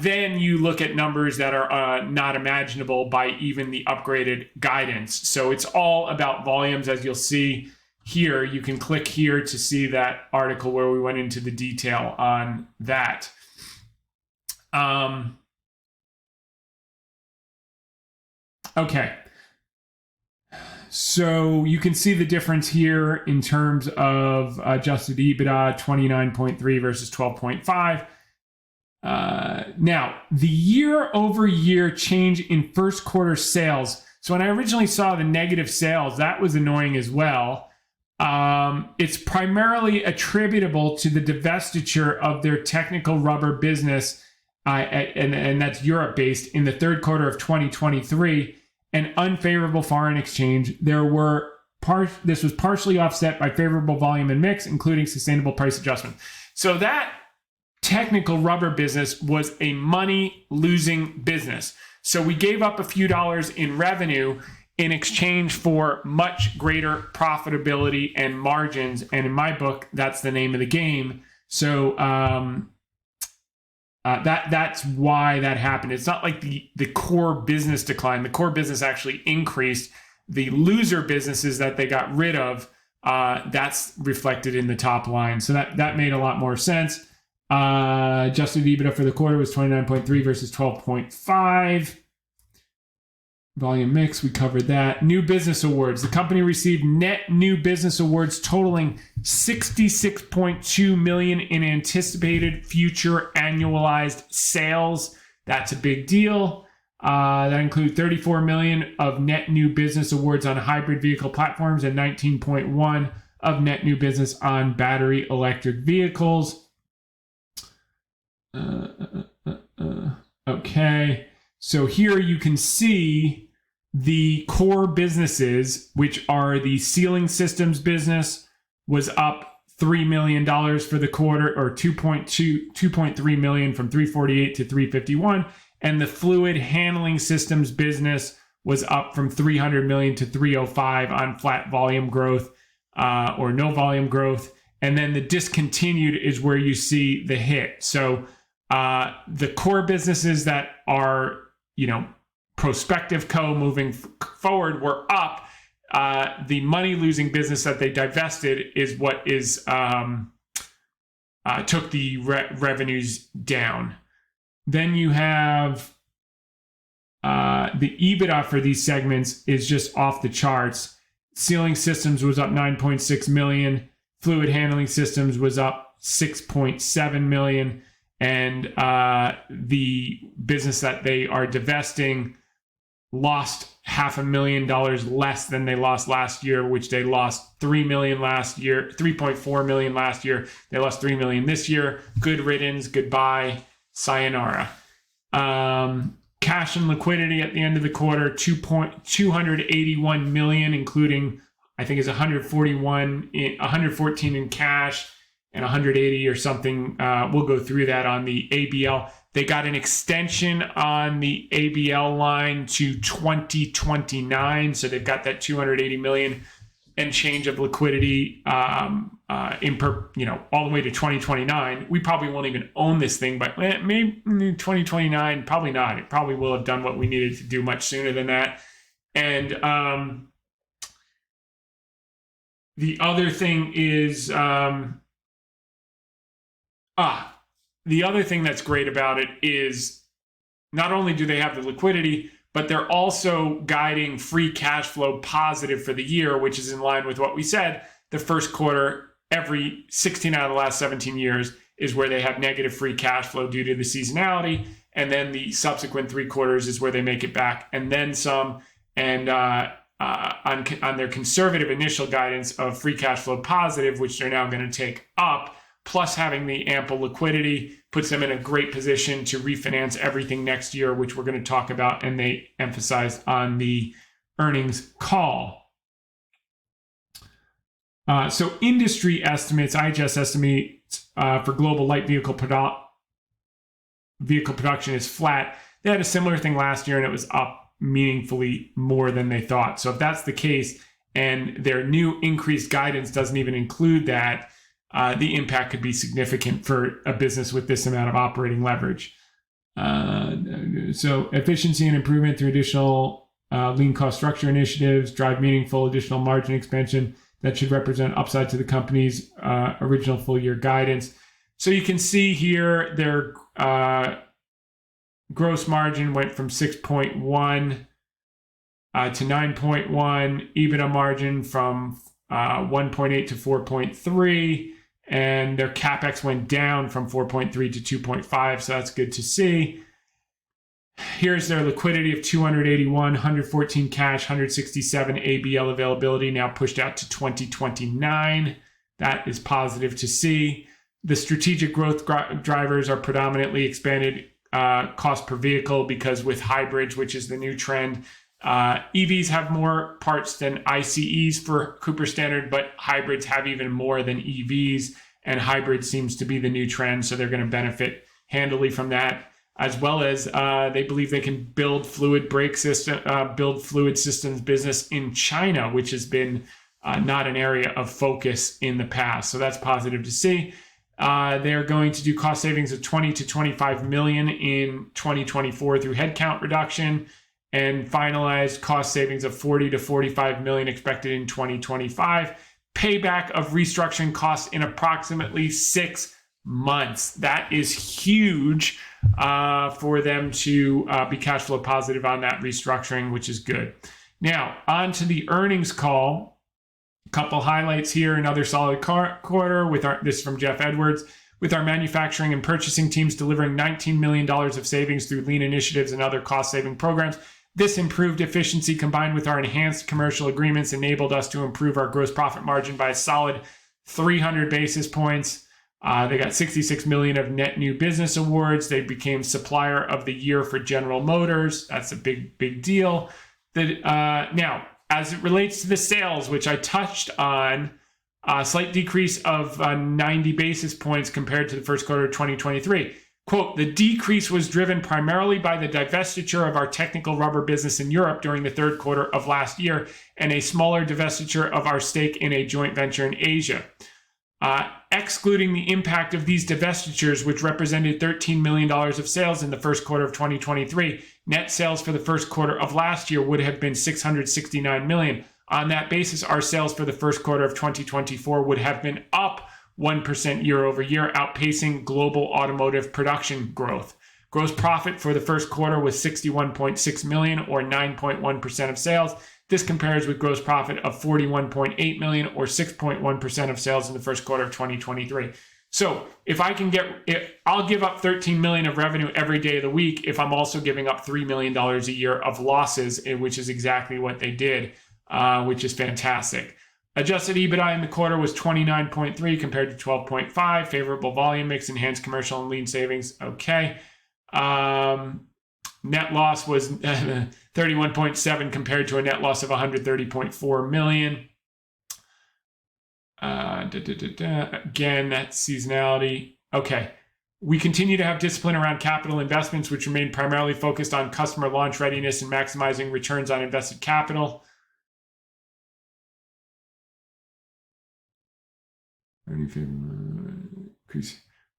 Then you look at numbers that are not imaginable by even the upgraded guidance. So it's all about volumes, as you'll see here. You can click here to see that article where we went into the detail on that. Okay. So you can see the difference here in terms of adjusted EBITDA, 29.3 versus 12.5. Now, the year-over-year change in first quarter sales. So when I originally saw the negative sales, that was annoying as well. It's primarily attributable to the divestiture of their technical rubber business, and that's Europe-based, in the third quarter of 2023, and unfavorable foreign exchange. There were This was partially offset by favorable volume and mix, including sustainable price adjustment. So that technical rubber business was a money-losing business. So we gave up a few dollars in revenue in exchange for much greater profitability and margins. And in my book, that's the name of the game. So that's why that happened. It's not like the core business declined. The core business actually increased. The loser businesses that they got rid of, that's reflected in the top line. So that made a lot more sense. Adjusted EBITDA for the quarter was 29.3 versus 12.5. Volume mix, we covered that. New business awards. The company received net new business awards totaling $66.2 million in anticipated future annualized sales. That's a big deal. That includes $34 million of net new business awards on hybrid vehicle platforms and $19.1 of net new business on battery electric vehicles. Okay, so here you can see the core businesses, which are the sealing systems business, was up $3 million for the quarter, or 2.3 million from 348 to 351. And the fluid handling systems business was up from 300 million to 305 on flat volume growth or no volume growth. And then the discontinued is where you see the hit. So the core businesses that are, prospective moving forward were up. The money losing business that they divested is what is took the revenues down. Then you have the EBITDA for these segments is just off the charts. Sealing systems was up 9.6 million. Fluid handling systems was up 6.7 million. And the business that they are divesting lost $500,000 less than they lost last year, which they lost $3 million last year, $3.4 million last year. They lost $3 million this year. Good riddance, goodbye, sayonara. Cash and liquidity at the end of the quarter, 281 million, including I think it's 114 in cash and 180 or something. We'll go through that on the ABL. They got an extension on the ABL line to 2029, so they've got that 280 million and change of liquidity all the way to 2029. We probably won't even own this thing, but maybe 2029, probably not. It probably will have done what we needed to do much sooner than that. And the other thing is, the other thing that's great about it is not only do they have the liquidity, but they're also guiding free cash flow positive for the year, which is in line with what we said. The first quarter, every 16 out of the last 17 years, is where they have negative free cash flow due to the seasonality. And then the subsequent 3 quarters is where they make it back and then some. And on their conservative initial guidance of free cash flow positive, which they're now going to take up, plus having the ample liquidity, puts them in a great position to refinance everything next year, which we're going to talk about, and they emphasized on the earnings call. So industry estimates, IHS estimates for global light vehicle production is flat. They had a similar thing last year, and it was up meaningfully more than they thought. So if that's the case, and their new increased guidance doesn't even include that, the impact could be significant for a business with this amount of operating leverage. So efficiency and improvement through additional lean cost structure initiatives drive meaningful additional margin expansion that should represent upside to the company's original full year guidance. So you can see here their gross margin went from 6.1 to 9.1, EBITDA margin from 1.8 to 4.3, and their capex went down from 4.3 to 2.5, so that's good to see. Here's their liquidity of 281, 114 cash, 167 ABL availability, now pushed out to 2029. That is positive to see. The strategic growth drivers are predominantly expanded cost per vehicle, because with hybrids, which is the new trend, EVs have more parts than ICEs for Cooper Standard, but hybrids have even more than EVs, and hybrid seems to be the new trend, so they're going to benefit handily from that, as well as they believe they can build fluid systems business in China, which has been not an area of focus in the past. So that's positive to see. They're going to do cost savings of 20 to 25 million in 2024 through headcount reduction, and finalized cost savings of 40 to 45 million expected in 2025. Payback of restructuring costs in approximately 6 months. That is huge for them to be cash flow positive on that restructuring, which is good. Now, on to the earnings call. A couple highlights here. Another solid quarter with this is from Jeff Edwards, with our manufacturing and purchasing teams delivering $19 million of savings through lean initiatives and other cost-saving programs. This improved efficiency combined with our enhanced commercial agreements enabled us to improve our gross profit margin by a solid 300 basis points. They got 66 million of net new business awards. They became supplier of the year for General Motors. That's a big deal. Now, as it relates to the sales, which I touched on, a slight decrease of 90 basis points compared to the first quarter of 2023. Quote, the decrease was driven primarily by the divestiture of our technical rubber business in Europe during the third quarter of last year and a smaller divestiture of our stake in a joint venture in Asia. Excluding the impact of these divestitures, which represented $13 million of sales in the first quarter of 2023, net sales for the first quarter of last year would have been $669 million. On that basis, our sales for the first quarter of 2024 would have been up 1% year over year, outpacing global automotive production growth. Gross profit for the first quarter was $61.6 million, or 9.1% of sales. This compares with gross profit of $41.8 million, or 6.1% of sales in the first quarter of 2023. So if I can I'll give up $13 million of revenue every day of the week if I'm also giving up $3 million a year of losses, which is exactly what they did, which is fantastic. Adjusted EBITDA in the quarter was 29.3 compared to 12.5. Favorable volume mix, enhanced commercial and lean savings. Okay. Net loss was 31.7 compared to a net loss of 130.4 million. Again, that's seasonality. Okay. We continue to have discipline around capital investments, which remain primarily focused on customer launch readiness and maximizing returns on invested capital.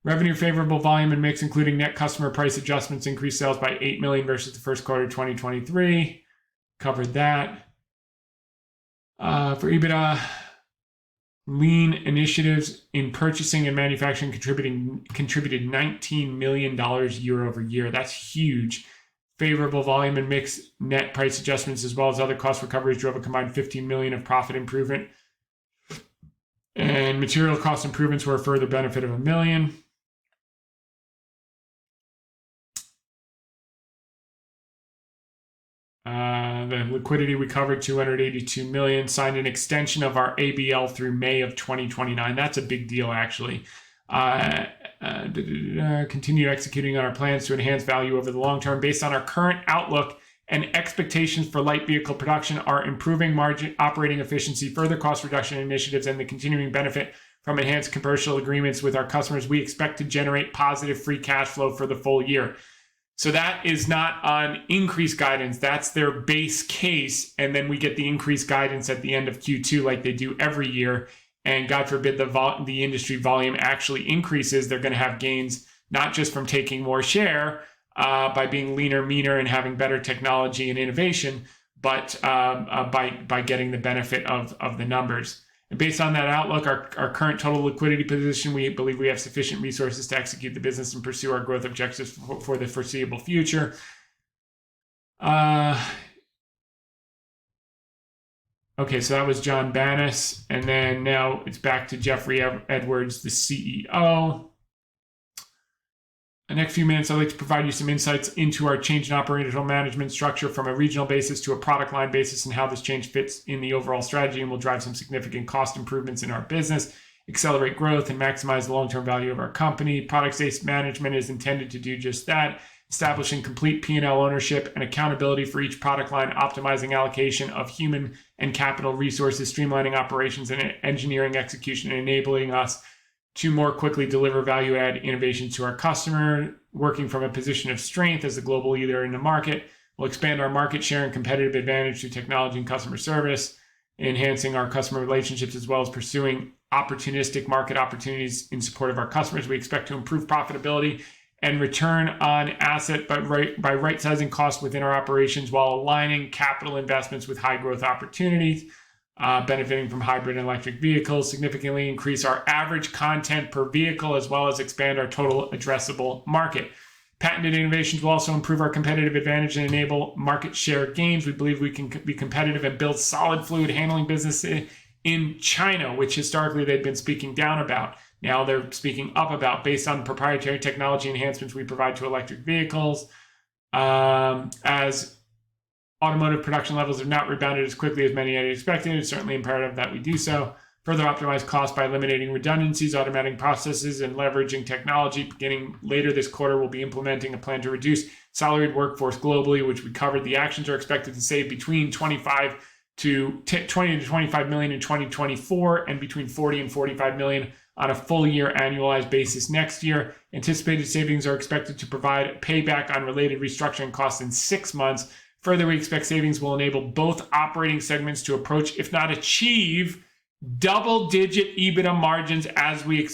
Revenue favorable volume and mix, including net customer price adjustments, increased sales by 8 million versus the first quarter of 2023. Covered that. For EBITDA, lean initiatives in purchasing and manufacturing contributed $19 million year over year. That's huge. Favorable volume and mix, net price adjustments, as well as other cost recoveries drove a combined 15 million of profit improvement. And material cost improvements were a further benefit of $1 million. The liquidity we covered, 282 million. Signed an extension of our ABL through May of 2029. That's a big deal, actually. Continue executing on our plans to enhance value over the long term. Based on our current outlook and expectations for light vehicle production, our improving margin, operating efficiency, further cost reduction initiatives, and the continuing benefit from enhanced commercial agreements with our customers, we expect to generate positive free cash flow for the full year. So that is not on increased guidance. That's their base case. And then we get the increased guidance at the end of Q2 like they do every year. And God forbid the industry volume actually increases. They're going to have gains, not just from taking more share by being leaner, meaner, and having better technology and innovation, but by getting the benefit of the numbers. And based on that outlook, our current total liquidity position, we believe we have sufficient resources to execute the business and pursue our growth objectives for the foreseeable future. Okay, so that was John Banas. And then now it's back to Jeffrey Edwards, the CEO. The next few minutes, I'd like to provide you some insights into our change in operational management structure from a regional basis to a product line basis and how this change fits in the overall strategy and will drive some significant cost improvements in our business, accelerate growth, and maximize the long-term value of our company. Product-based management is intended to do just that. establishing complete P&L ownership and accountability for each product line, optimizing allocation of human and capital resources, streamlining operations and engineering execution, and enabling us to more quickly deliver value-add innovations to our customer, working from a position of strength as a global leader in the market. We'll expand our market share and competitive advantage through technology and customer service, enhancing our customer relationships, as well as pursuing opportunistic market opportunities in support of our customers. We expect to improve profitability and return on asset by right-sizing costs within our operations while aligning capital investments with high-growth opportunities, benefiting from hybrid and electric vehicles, significantly increase our average content per vehicle, as well as expand our total addressable market. Patented innovations will also improve our competitive advantage and enable market share gains. We believe we can be competitive and build solid fluid handling business in China, which historically they've been speaking down about. Now they're speaking up about, based on proprietary technology enhancements we provide to electric vehicles. As automotive production levels have not rebounded as quickly as many had expected, it's certainly imperative that we do so. Further optimize costs by eliminating redundancies, automating processes, and leveraging technology. Beginning later this quarter, we'll be implementing a plan to reduce salaried workforce globally, which we covered. The actions are expected to save between 20 to 25 million in 2024 and between 40 and 45 million on a full year annualized basis next year. Anticipated savings are expected to provide payback on related restructuring costs in 6 months. Further, we expect savings will enable both operating segments to approach, if not achieve, double-digit EBITDA margins as we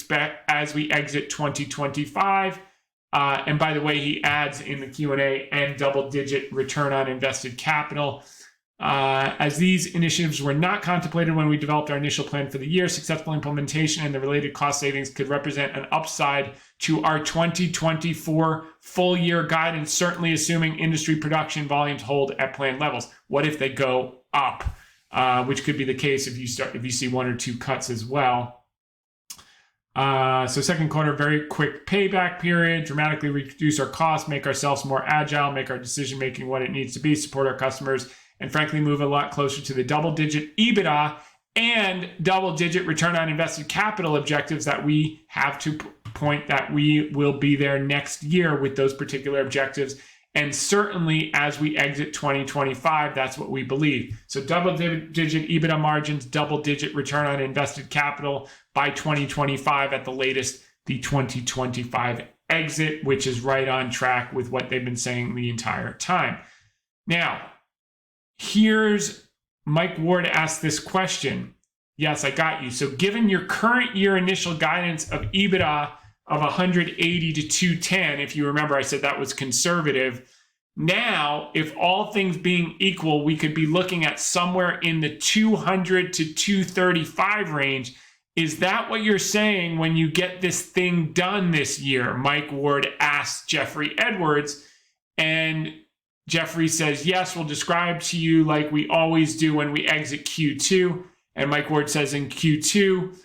exit 2025. And by the way, he adds in the Q&A, and double-digit return on invested capital. As these initiatives were not contemplated when we developed our initial plan for the year, successful implementation and the related cost savings could represent an upside to our 2024 full year guidance, certainly assuming industry production volumes hold at planned levels. What if they go up? Which could be the case if you see 1 or 2 cuts as well. So second quarter, very quick payback period, dramatically reduce our costs, make ourselves more agile, make our decision making what it needs to be, support our customers, and frankly move a lot closer to the double-digit EBITDA and double-digit return on invested capital objectives that we have to point that we will be there next year with those particular objectives. And certainly as we exit 2025, that's what we believe. So double-digit EBITDA margins, double-digit return on invested capital by 2025 at the latest, the 2025 exit, which is right on track with what they've been saying the entire time. Now, here's Mike Ward asked this question. Yes, I got you. So given your current year initial guidance of EBITDA of 180 to 210, if you remember, I said that was conservative. Now, if all things being equal, we could be looking at somewhere in the 200 to 235 range. Is that what you're saying when you get this thing done this year? Mike Ward asked Jeffrey Edwards, and Jeffrey says, yes, we'll describe to you like we always do when we exit Q2. And Mike Ward says in Q2.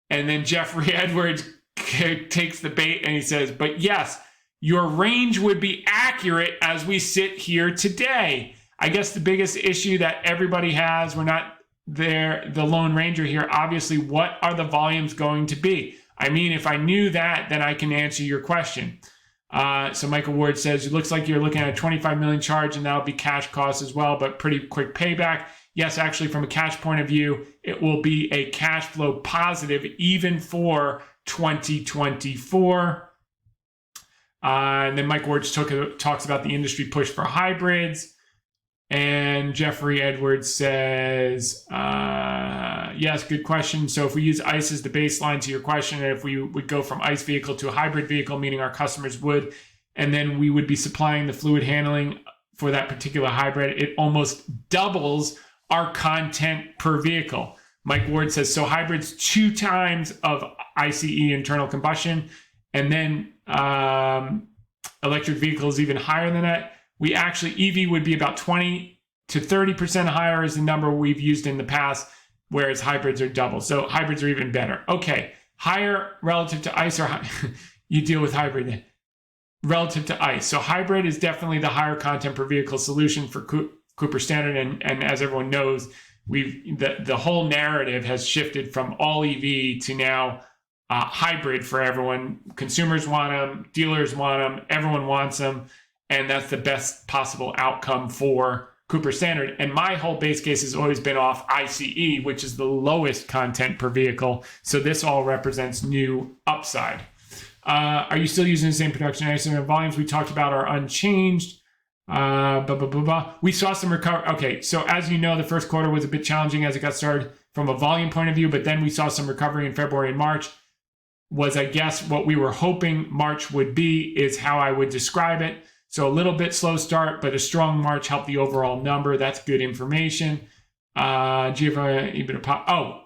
And then Jeffrey Edwards takes the bait and he says, but yes, your range would be accurate as we sit here today. I guess the biggest issue that everybody has, we're not there, the Lone Ranger here, obviously, what are the volumes going to be? I mean, if I knew that, then I can answer your question. So Michael Ward says, it looks like you're looking at a 25 million charge, and that'll be cash costs as well, but pretty quick payback. Yes, actually, from a cash point of view, it will be a cash flow positive even for 2024. And then Mike Ward talks about the industry push for hybrids. And Jeffrey Edwards says, yes, good question. So if we use ICE as the baseline to your question, and if we would go from ICE vehicle to a hybrid vehicle, meaning our customers would, and then we would be supplying the fluid handling for that particular hybrid, it almost doubles our content per vehicle. Mike Ward says, so hybrids 2 times of ICE internal combustion, and then electric vehicles even higher than that. We actually, EV would be about 20 to 30% higher is the number we've used in the past, whereas hybrids are double. So hybrids are even better. Okay, higher relative to ICE, or you deal with hybrid then. Relative to ICE. So hybrid is definitely the higher content per vehicle solution for Cooper Standard. And as everyone knows, the whole narrative has shifted from all EV to now hybrid for everyone. Consumers want them, dealers want them, everyone wants them. and that's the best possible outcome for Cooper Standard. And my whole base case has always been off ICE, which is the lowest content per vehicle. So this all represents new upside. Are you still using the same production estimate volumes we talked about are unchanged? We saw some recovery. Okay, so as you know, the first quarter was a bit challenging as it got started from a volume point of view, but then we saw some recovery in February and March. Was, I guess, what we were hoping March would be, is how I would describe it. So a little bit slow start, but a strong March helped the overall number. That's good information. And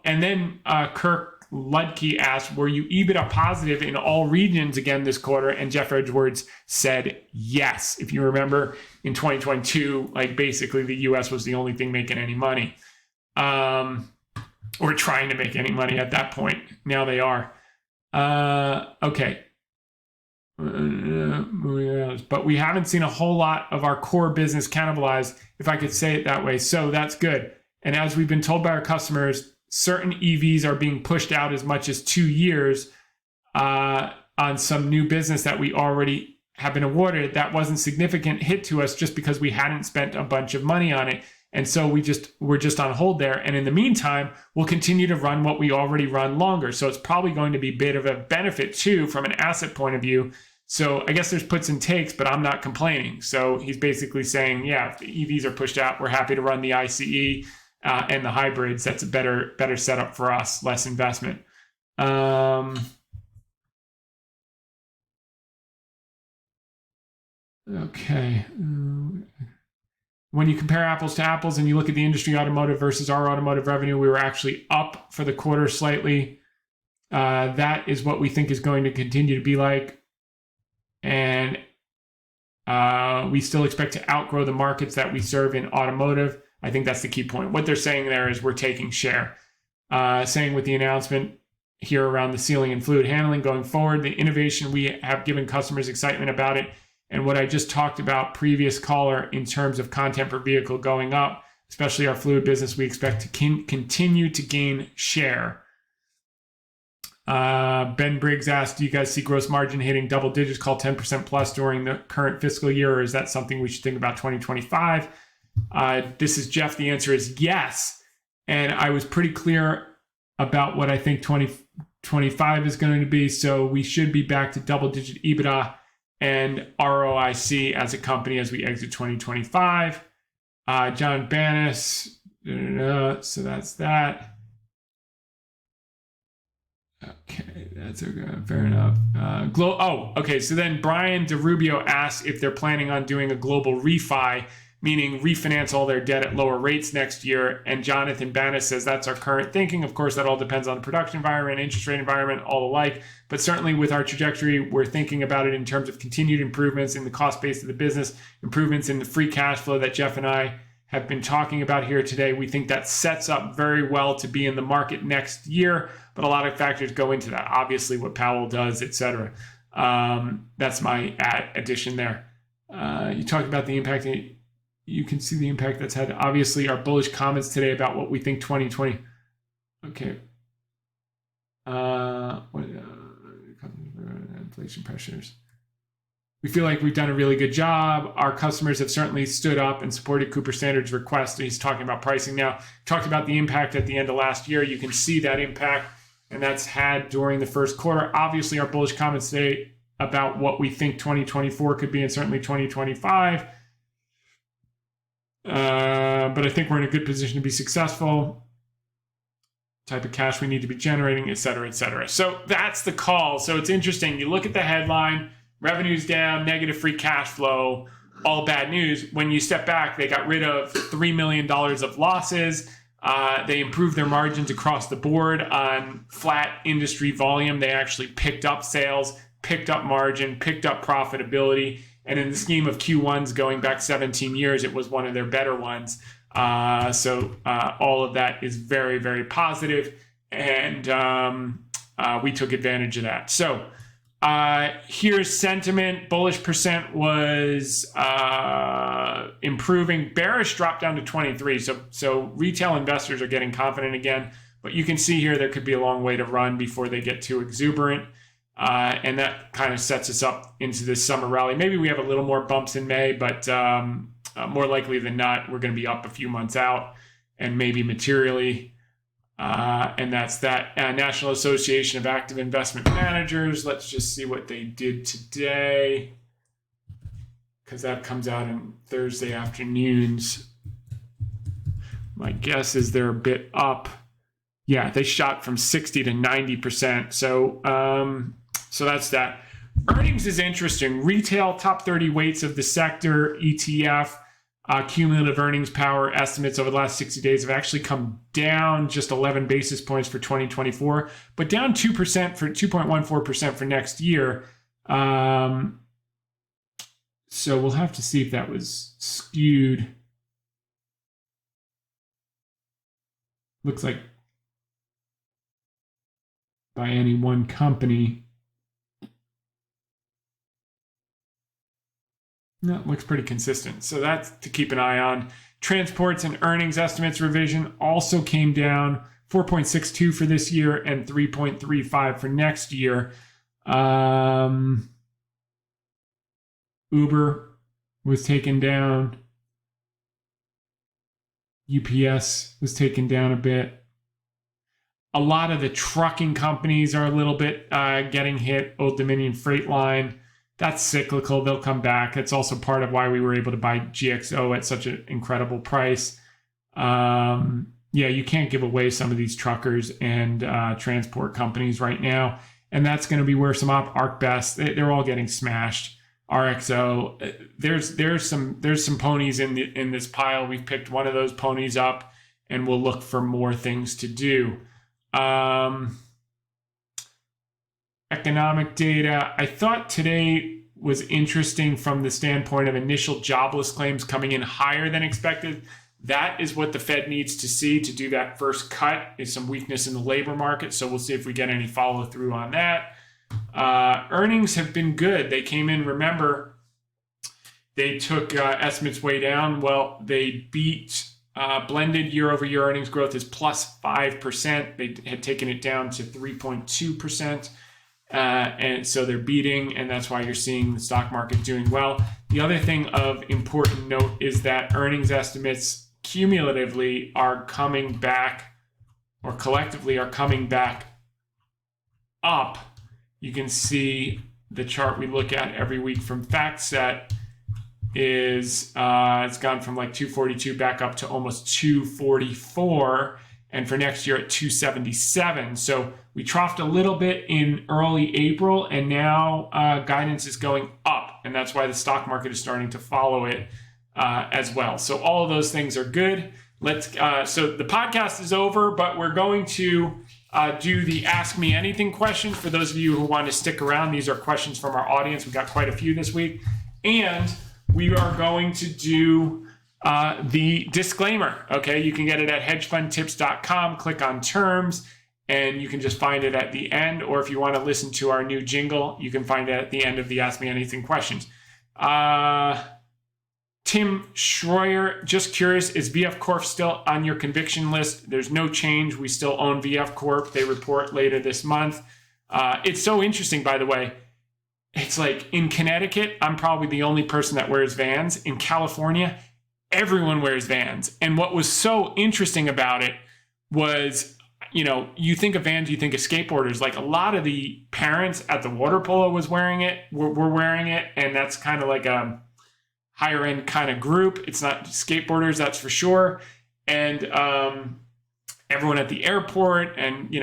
then Kirk Ludke asked, were you EBITDA positive in all regions again this quarter? And Jeff Edwards said yes. If you remember, in 2022, like basically the US was the only thing making any money. Or trying to make any money at that point. Now they are. Okay. But we haven't seen a whole lot of our core business cannibalized, if I could say it that way. So that's good. And as we've been told by our customers, certain EVs are being pushed out as much as 2 years on some new business that we already have been awarded. That wasn't a significant hit to us just because we hadn't spent a bunch of money on it. And so we're just on hold there. And in the meantime, we'll continue to run what we already run longer. So it's probably going to be a bit of a benefit too from an asset point of view. So I guess there's puts and takes, but I'm not complaining. So he's basically saying, yeah, if the EVs are pushed out, we're happy to run the ICE and the hybrids. That's a better setup for us, less investment. Okay. When you compare apples to apples and you look at the industry automotive versus our automotive revenue, we were actually up for the quarter slightly. That is what we think is going to continue to be like. And we still expect to outgrow the markets that we serve in automotive. I think that's the key point. What they're saying there is we're taking share. Saying with the announcement here around the sealing and fluid handling going forward, the innovation we have given customers excitement about it. And what I just talked about, previous caller, in terms of content per vehicle going up, especially our fluid business, we expect to continue to gain share. Ben Briggs asked, do you guys see gross margin hitting double digits, call 10% plus during the current fiscal year, or is that something we should think about 2025? This is Jeff. The answer is yes. And I was pretty clear about what I think 2025 is going to be. So we should be back to double digit EBITDA and ROIC as a company as we exit 2025. John Bannis, so that's that. Okay, that's okay, fair enough. Okay, so then Brian DeRubio asks if they're planning on doing a global refi, meaning refinance all their debt at lower rates next year. And Jonathan Bannis says that's our current thinking. Of course, that all depends on the production environment, interest rate environment, all alike. But certainly with our trajectory, we're thinking about it in terms of continued improvements in the cost base of the business, improvements in the free cash flow that Jeff and I have been talking about here today. We think that sets up very well to be in the market next year, but a lot of factors go into that. Obviously, what Powell does, et cetera. That's my addition there. You talked about the impact. You can see the impact that's had. Obviously, our bullish comments today about what we think 2020. Okay. Inflation pressures. We feel like we've done a really good job. Our customers have certainly stood up and supported Cooper Standard's request. He's talking about pricing now. Talked about the impact at the end of last year. You can see that impact, and that's had during the first quarter. Obviously, our bullish comments today about what we think 2024 could be, and certainly 2025. But I think we're in a good position to be successful. Type of cash we need to be generating, et cetera, et cetera. So that's the call. So it's interesting. You look at the headline, revenue's down, negative free cash flow, all bad news. When you step back, they got rid of $3 million of losses. They improved their margins across the board on flat industry volume. They actually picked up sales, picked up margin, picked up profitability. And in the scheme of Q1s going back 17 years, it was one of their better ones. So all of that is very, very positive. And we took advantage of that. So here's sentiment. Bullish percent was improving. Bearish dropped down to 23. So retail investors are getting confident again. But you can see here there could be a long way to run before they get too exuberant. And that kind of sets us up into this summer rally. Maybe we have a little more bumps in May, but more likely than not, we're going to be up a few months out and maybe materially. And that's that. National Association of Active Investment Managers. Let's just see what they did today, because that comes out on Thursday afternoons. My guess is they're a bit up. Yeah, they shot from 60 to 90%. So that's that. Earnings is interesting. Retail top 30 weights of the sector, ETF, cumulative earnings power estimates over the last 60 days have actually come down just 11 basis points for 2024, but down 2% for 2.14% for next year. So we'll have to see if that was skewed. Looks like by any one company. No, it looks pretty consistent. So that's to keep an eye on. Transports and earnings estimates revision also came down 4.62 for this year and 3.35 for next year. Uber was taken down. UPS was taken down a bit. A lot of the trucking companies are a little bit getting hit. Old Dominion Freight Line, that's cyclical. They'll come back. That's also part of why we were able to buy GXO at such an incredible price. Yeah, you can't give away some of these truckers and transport companies right now. And that's going to be where some ArcBest, they're all getting smashed. RXO, there's some ponies in this pile. We've picked one of those ponies up, and we'll look for more things to do. Economic data. I thought today was interesting from the standpoint of initial jobless claims coming in higher than expected. That is what the Fed needs to see to do that first cut, is some weakness in the labor market. So we'll see if we get any follow through on that. Earnings have been good. They came in, remember, they took estimates way down. Well, they beat blended year-over-year earnings growth is plus 5%. They had taken it down to 3.2%. And so they're beating, and that's why you're seeing the stock market doing well. The other thing of important note is that earnings estimates cumulatively are coming back, or collectively are coming back up. You can see the chart we look at every week from FactSet is it's gone from like 242 back up to almost 244, and for next year at 277. So we troughed a little bit in early April, and now guidance is going up, and that's why the stock market is starting to follow it as well. So all of those things are good. So the podcast is over, but we're going to do the Ask Me Anything questions. For those of you who want to stick around, these are questions from our audience. We got quite a few this week. And we are going to do the disclaimer. Okay, you can get it at hedgefundtips.com. Click on terms, and you can just find it at the end. Or if you want to listen to our new jingle, you can find it at the end of the Ask Me Anything questions. Tim Schroyer, just curious, is VF Corp still on your conviction list? There's no change. We still own VF Corp. They report later this month. It's so interesting, by the way. It's like in Connecticut, I'm probably the only person that wears Vans. In California, everyone wears Vans. And what was so interesting about it was, you think of Vans, you think of skateboarders. Like a lot of the parents at the water polo were wearing it, and that's kind of like a higher end kind of group. It's not skateboarders, that's for sure. And everyone at the airport, and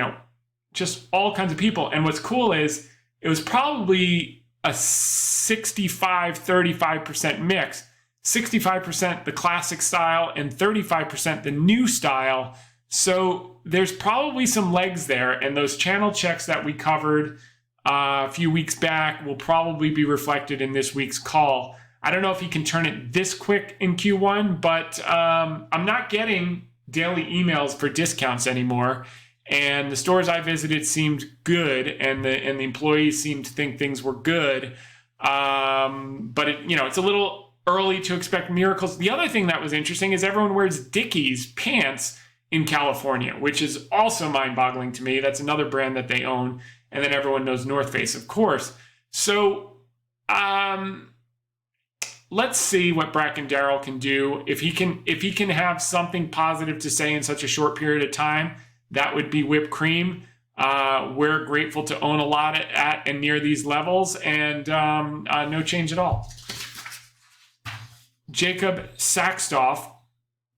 just all kinds of people. And what's cool is it was probably a 65-35% mix. 65% the classic style and 35% the new style. So there's probably some legs there, and those channel checks that we covered a few weeks back will probably be reflected in this week's call. I don't know if he can turn it this quick in Q1, but I'm not getting daily emails for discounts anymore. And the stores I visited seemed good, and the employees seemed to think things were good. But it's a little early to expect miracles. The other thing that was interesting is everyone wears Dickies pants in California, which is also mind-boggling to me. That's another brand that they own. and then everyone knows North Face, of course. So let's see what Bracken Darrell can do. If he can have something positive to say in such a short period of time, that would be whipped cream. We're grateful to own a lot at and near these levels, and no change at all. Jacob Saxtoff,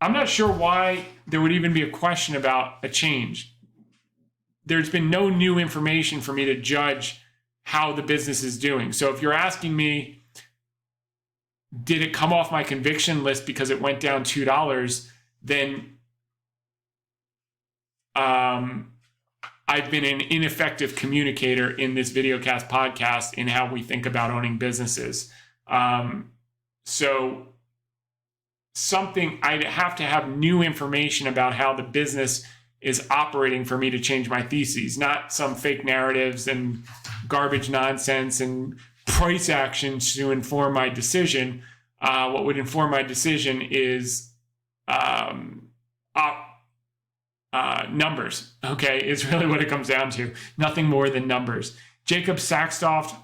I'm not sure why there would even be a question about a change. There's been no new information for me to judge how the business is doing. So if you're asking me, did it come off my conviction list because it went down $2, then I've been an ineffective communicator in this VideoCast podcast in how we think about owning businesses. So I'd have to have new information about how the business is operating for me to change my theses, not some fake narratives and garbage nonsense and price actions to inform my decision. What would inform my decision is numbers. Okay, is really what it comes down to. Nothing more than numbers. Jacob Saxtoft,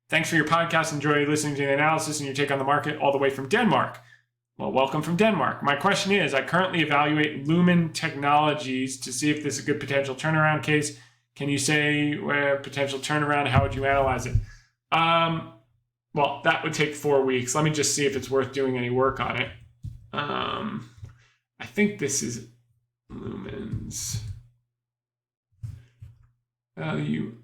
thanks for your podcast. Enjoy listening to the analysis and your take on the market all the way from Denmark. Well, welcome from Denmark. My question is, I currently evaluate Lumen Technologies to see if this is a good potential turnaround case. Can you say potential turnaround? How would you analyze it? Well, that would take 4 weeks. Let me just see if it's worth doing any work on it. I think this is Lumen's value.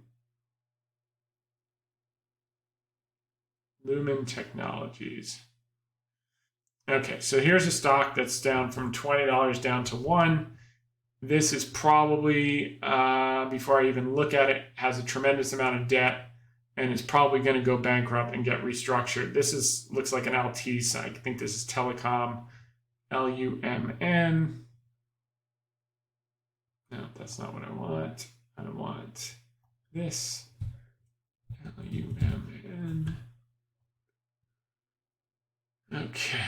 Lumen Technologies. Okay, so here's a stock that's down from $20 down to $1. This is probably, before I even look at it, has a tremendous amount of debt and is probably going to go bankrupt and get restructured. This looks like an LT site. I think this is Telecom, LUMN. No, that's not what I want. I want this, LUMN. Okay.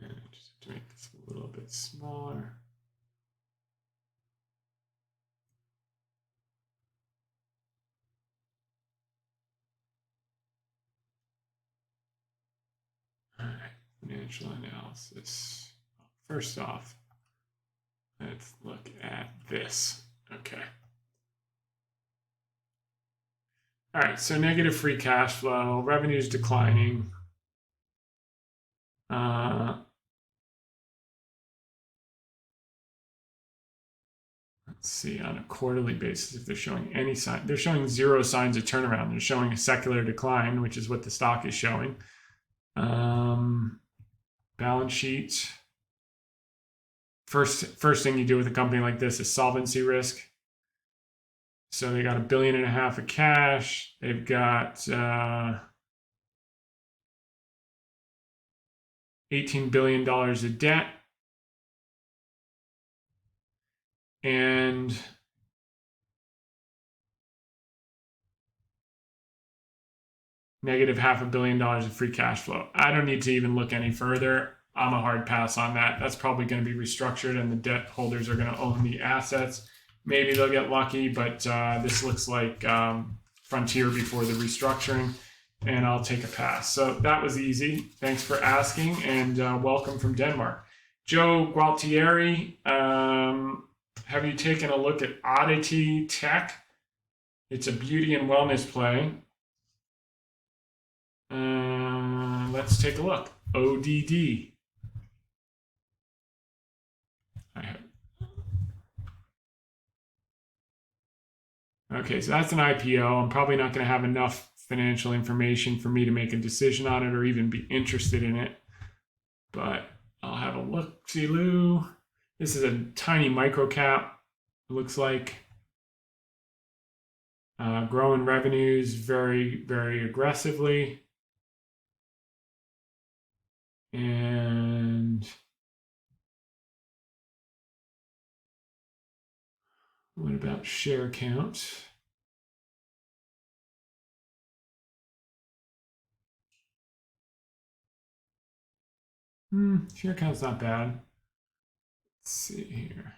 And just have to make this a little bit smaller. All right, financial analysis. First off, let's look at this. Okay. All right, so negative free cash flow, revenue's declining. Let's see on a quarterly basis if they're showing any sign. They're showing 0 signs of turnaround. They're showing a secular decline, which is what the stock is showing. Balance sheet. First thing you do with a company like this is solvency risk. So they got $1.5 billion of cash. They've got $18 billion of debt. And negative $500 million of free cash flow. I don't need to even look any further. I'm a hard pass on that. That's probably going to be restructured and the debt holders are going to own the assets. Maybe they'll get lucky, but this looks like Frontier before the restructuring, and I'll take a pass. So that was easy. Thanks for asking, and welcome from Denmark. Joe Gualtieri, have you taken a look at Oddity Tech? It's a beauty and wellness play. Let's take a look. ODD. Okay, so that's an IPO. I'm probably not going to have enough financial information for me to make a decision on it or even be interested in it. But I'll have a look-see-loo. This is a tiny micro cap, it looks like. Growing revenues very, very aggressively. And what about share count? Share count's not bad. Let's see here.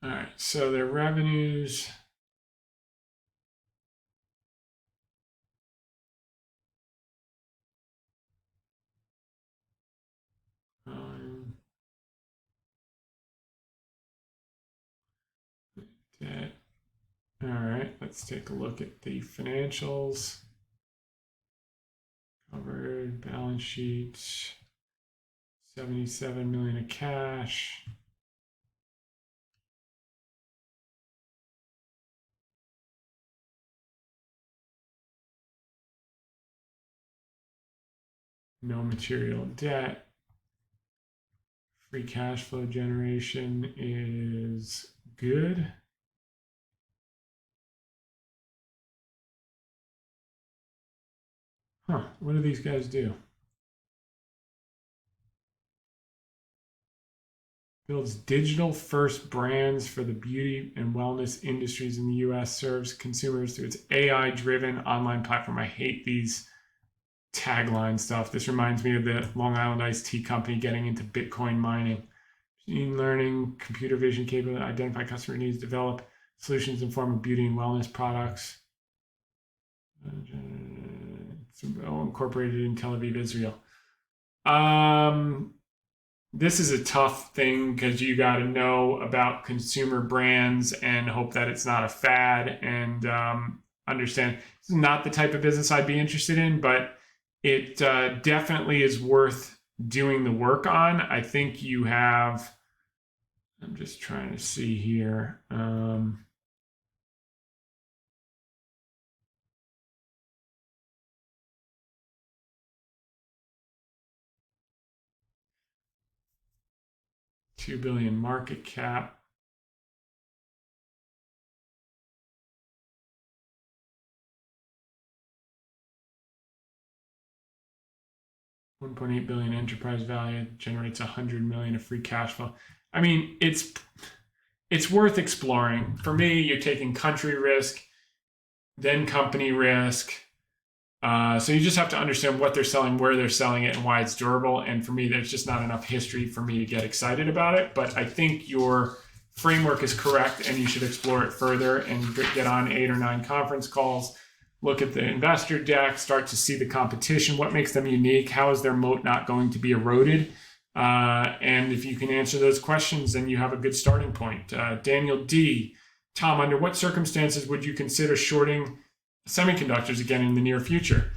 All right, so their revenues. Debt. All right, let's take a look at the financials. Covered balance sheet, 77 million of cash. No material debt. Free cash flow generation is good. What do these guys do? Builds digital first brands for the beauty and wellness industries in the US, serves consumers through its AI driven online platform. I hate these tagline stuff. This reminds me of the Long Island Iced Tea Company getting into Bitcoin mining. Machine learning, computer vision capable, identify customer needs, develop solutions in form of beauty and wellness products. Incorporated in Tel Aviv, Israel. This is a tough thing because you got to know about consumer brands and hope that it's not a fad, and understand this is not the type of business I'd be interested in, but it definitely is worth doing the work on. I think you have, I'm just trying to see here. $2 billion market cap. $1.8 billion enterprise value, generates $100 million of free cash flow. I mean, it's worth exploring. For me, you're taking country risk, then company risk. So you just have to understand what they're selling, where they're selling it, and why it's durable. And for me, there's just not enough history for me to get excited about it. But I think your framework is correct, and you should explore it further and get on 8 or 9 conference calls. Look at the investor deck, start to see the competition. What makes them unique? How is their moat not going to be eroded? And if you can answer those questions, then you have a good starting point. Daniel D. Tom, under what circumstances would you consider shorting semiconductors again in the near future?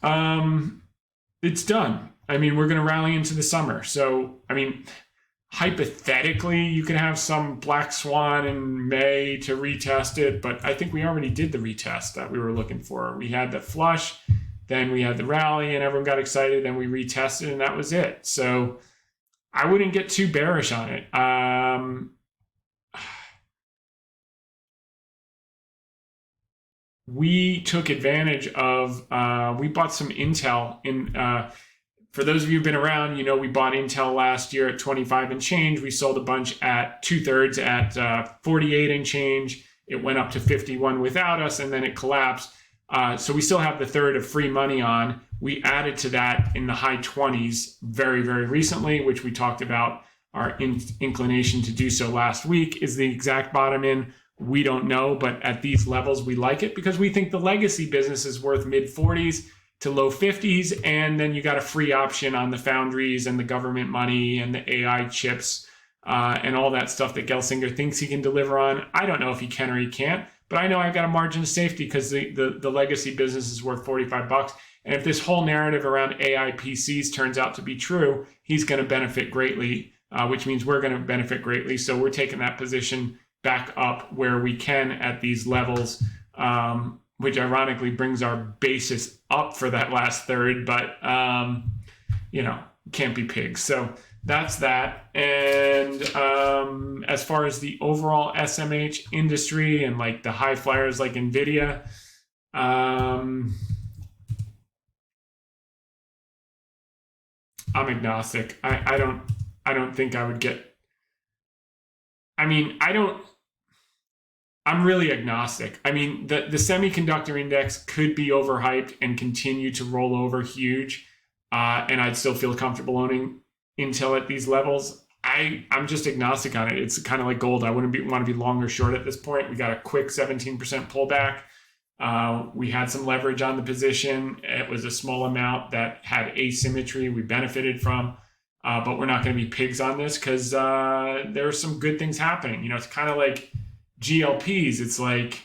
It's done. I mean, we're going to rally into the summer. So, I mean, hypothetically, you could have some black swan in May to retest it, but I think we already did the retest that we were looking for. We had the flush, then we had the rally, and everyone got excited, then we retested, and that was it. So I wouldn't get too bearish on it. We took advantage of, we bought some Intel in, for those of you who've been around, you know, we bought Intel last year at 25 and change. We sold a bunch at 2/3 at 48 and change. It went up to 51 without us, and then it collapsed. So we still have the third of free money on. We added to that in the high 20s very, very recently, which we talked about our inclination to do so last week. Is the exact bottom in? We don't know, but at these levels, we like it because we think the legacy business is worth mid 40s to low 50s. And then you got a free option on the foundries and the government money and the AI chips and all that stuff that Gelsinger thinks he can deliver on. I don't know if he can or he can't, but I know I've got a margin of safety because the legacy business is worth $45. And if this whole narrative around AI PCs turns out to be true, he's going to benefit greatly, which means we're going to benefit greatly. So we're taking that position back up where we can at these levels, which ironically brings our basis up for that last third, but you know, can't be pigs. So that's that. And as far as the overall SMH industry and like the high flyers like NVIDIA, I'm agnostic. I don't think I would get I mean, I'm really agnostic. I mean, the semiconductor index could be overhyped and continue to roll over huge, and I'd still feel comfortable owning Intel at these levels. I'm just agnostic on it. It's kind of like gold. I wouldn't want to be long or short at this point. We got a quick 17% pullback. We had some leverage on the position. It was a small amount that had asymmetry we benefited from, but we're not going to be pigs on this because there are some good things happening. You know, it's kind of like GLPs. It's like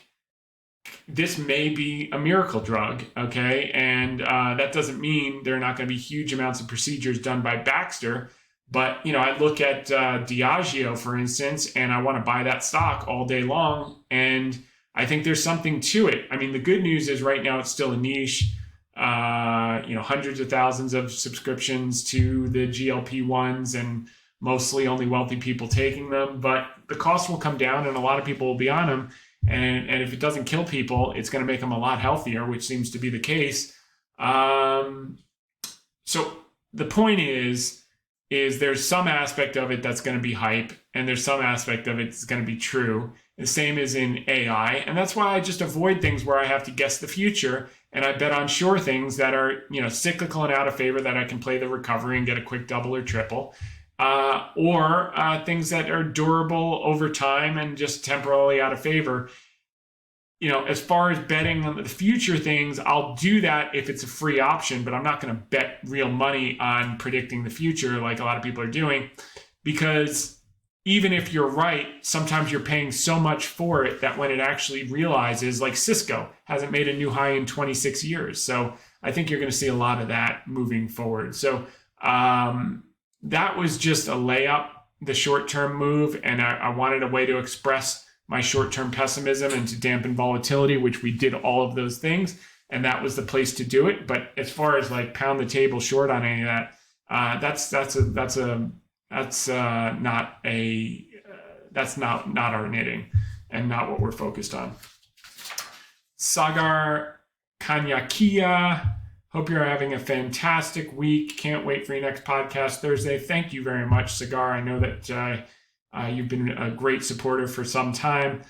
this may be a miracle drug, okay? And that doesn't mean there are not going to be huge amounts of procedures done by Baxter. But, you know, I look at Diageo, for instance, and I want to buy that stock all day long. And I think there's something to it. I mean, the good news is right now it's still a niche. You know, hundreds of thousands of subscriptions to the GLP-1s and mostly only wealthy people taking them. But the cost will come down and a lot of people will be on them. And if it doesn't kill people, it's going to make them a lot healthier, which seems to be the case. So the point is there's some aspect of it that's going to be hype, and there's some aspect of it that's going to be true. The same as in AI, and that's why I just avoid things where I have to guess the future, and I bet on sure things that are, you know, cyclical and out of favor that I can play the recovery and get a quick double or triple, or things that are durable over time and just temporarily out of favor. You know, as far as betting on the future things, I'll do that if it's a free option, but I'm not going to bet real money on predicting the future like a lot of people are doing, because even if you're right, sometimes you're paying so much for it that when it actually realizes, like Cisco hasn't made a new high in 26 years. So I think you're going to see a lot of that moving forward. So that was just a layup, the short-term move, and I wanted a way to express my short-term pessimism and to dampen volatility, which we did all of those things, and that was the place to do it. But as far as like pound the table short on any of that, that's not our knitting and not what we're focused on. Sagar Kanyakia, hope you're having a fantastic week. Can't wait for your next podcast Thursday. Thank you very much, Sagar. I know that you've been a great supporter for some time,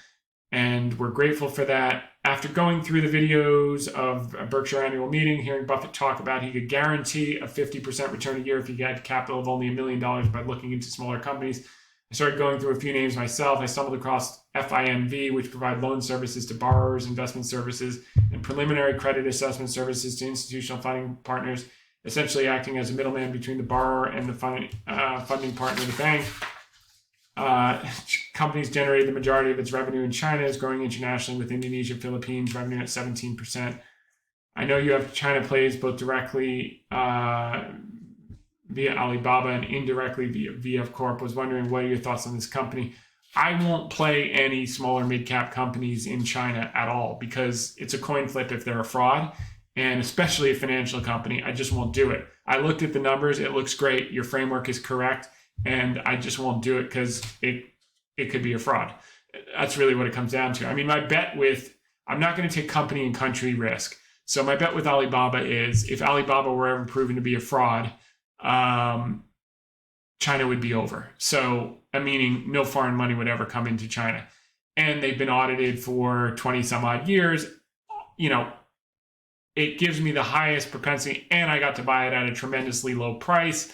and we're grateful for that. After going through the videos of a Berkshire annual meeting, hearing Buffett talk about he could guarantee a 50% return a year if he had capital of only $1 million by looking into smaller companies, I started going through a few names myself. I stumbled across FINV, which provide loan services to borrowers, investment services, and preliminary credit assessment services to institutional funding partners, essentially acting as a middleman between the borrower and the funding partner, the bank. Companies generated the majority of its revenue in China, is growing internationally with Indonesia, Philippines, revenue at 17%. I know you have China plays both directly via Alibaba and indirectly via VF Corp. Was wondering, what are your thoughts on this company? I won't play any smaller mid-cap companies in China at all because it's a coin flip if they're a fraud, and especially a financial company. I just won't do it. I looked at the numbers. It looks great. Your framework is correct. And I just won't do it because it could be a fraud. That's really what it comes down to. I mean, I'm not going to take company and country risk. So my bet with Alibaba is if Alibaba were ever proven to be a fraud, China would be over. So, meaning no foreign money would ever come into China. And they've been audited for 20 some odd years. You know, it gives me the highest propensity, and I got to buy it at a tremendously low price.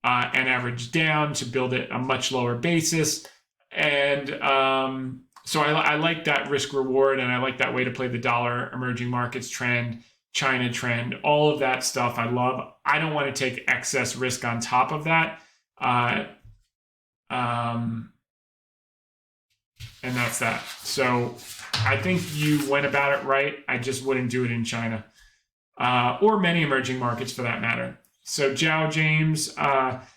And average down to build it a much lower basis. And so I like that risk reward, and I like that way to play the dollar, emerging markets trend, China trend, all of that stuff I love. I don't want to take excess risk on top of that. And that's that. So I think you went about it right. I just wouldn't do it in China or many emerging markets for that matter. So Jow James,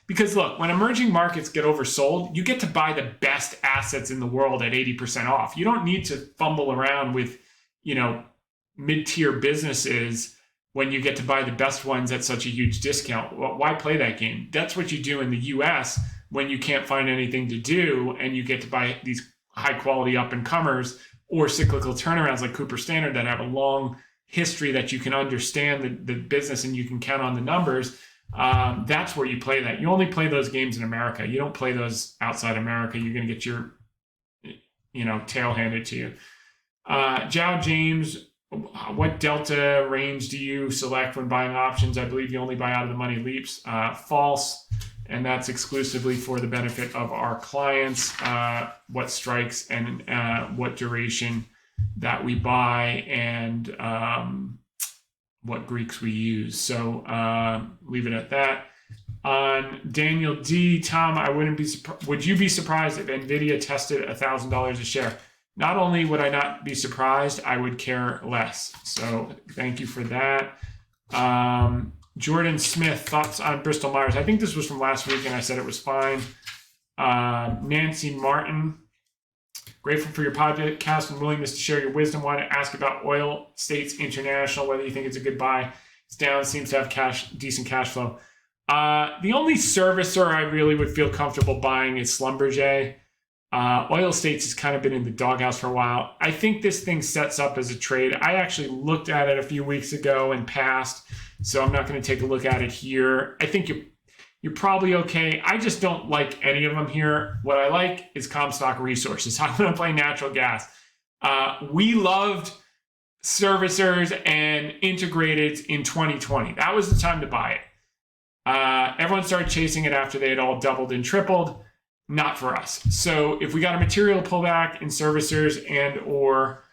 because look, when emerging markets get oversold, you get to buy the best assets in the world at 80% off. You don't need to fumble around with, you know, mid-tier businesses when you get to buy the best ones at such a huge discount. Well, why play that game? That's what you do in the US when you can't find anything to do and you get to buy these high-quality up-and-comers or cyclical turnarounds like Cooper Standard that have a long history that you can understand the business and you can count on the numbers. That's where you play that. You only play those games in America. You don't play those outside America. You're going to get your tail-handed to you. Jow James, what delta range do you select when buying options? I believe you only buy out of the money leaps. False, and that's exclusively for the benefit of our clients. What strikes and what duration that we buy, and what Greeks we use. So leave it at that. On Daniel D, Tom, I wouldn't be surprised. Would you be surprised if Nvidia tested $1,000 a share? Not only would I not be surprised, I would care less. So thank you for that. Jordan Smith, thoughts on Bristol Myers? I think this was from last week, and I said it was fine. Nancy Martin, grateful for your podcast and willingness to share your wisdom. Want to ask about Oil States International, whether you think it's a good buy. It's down, seems to have decent cash flow. The only servicer I really would feel comfortable buying is Schlumberger. Oil States has kind of been in the doghouse for a while. I think this thing sets up as a trade. I actually looked at it a few weeks ago and passed, so I'm not going to take a look at it here. I think you're probably okay. I just don't like any of them here. What I like is Comstock Resources. I'm going to play natural gas. We loved servicers and integrateds in 2020. That was the time to buy it. Everyone started chasing it after they had all doubled and tripled. Not for us. So if we got a material pullback in servicers and or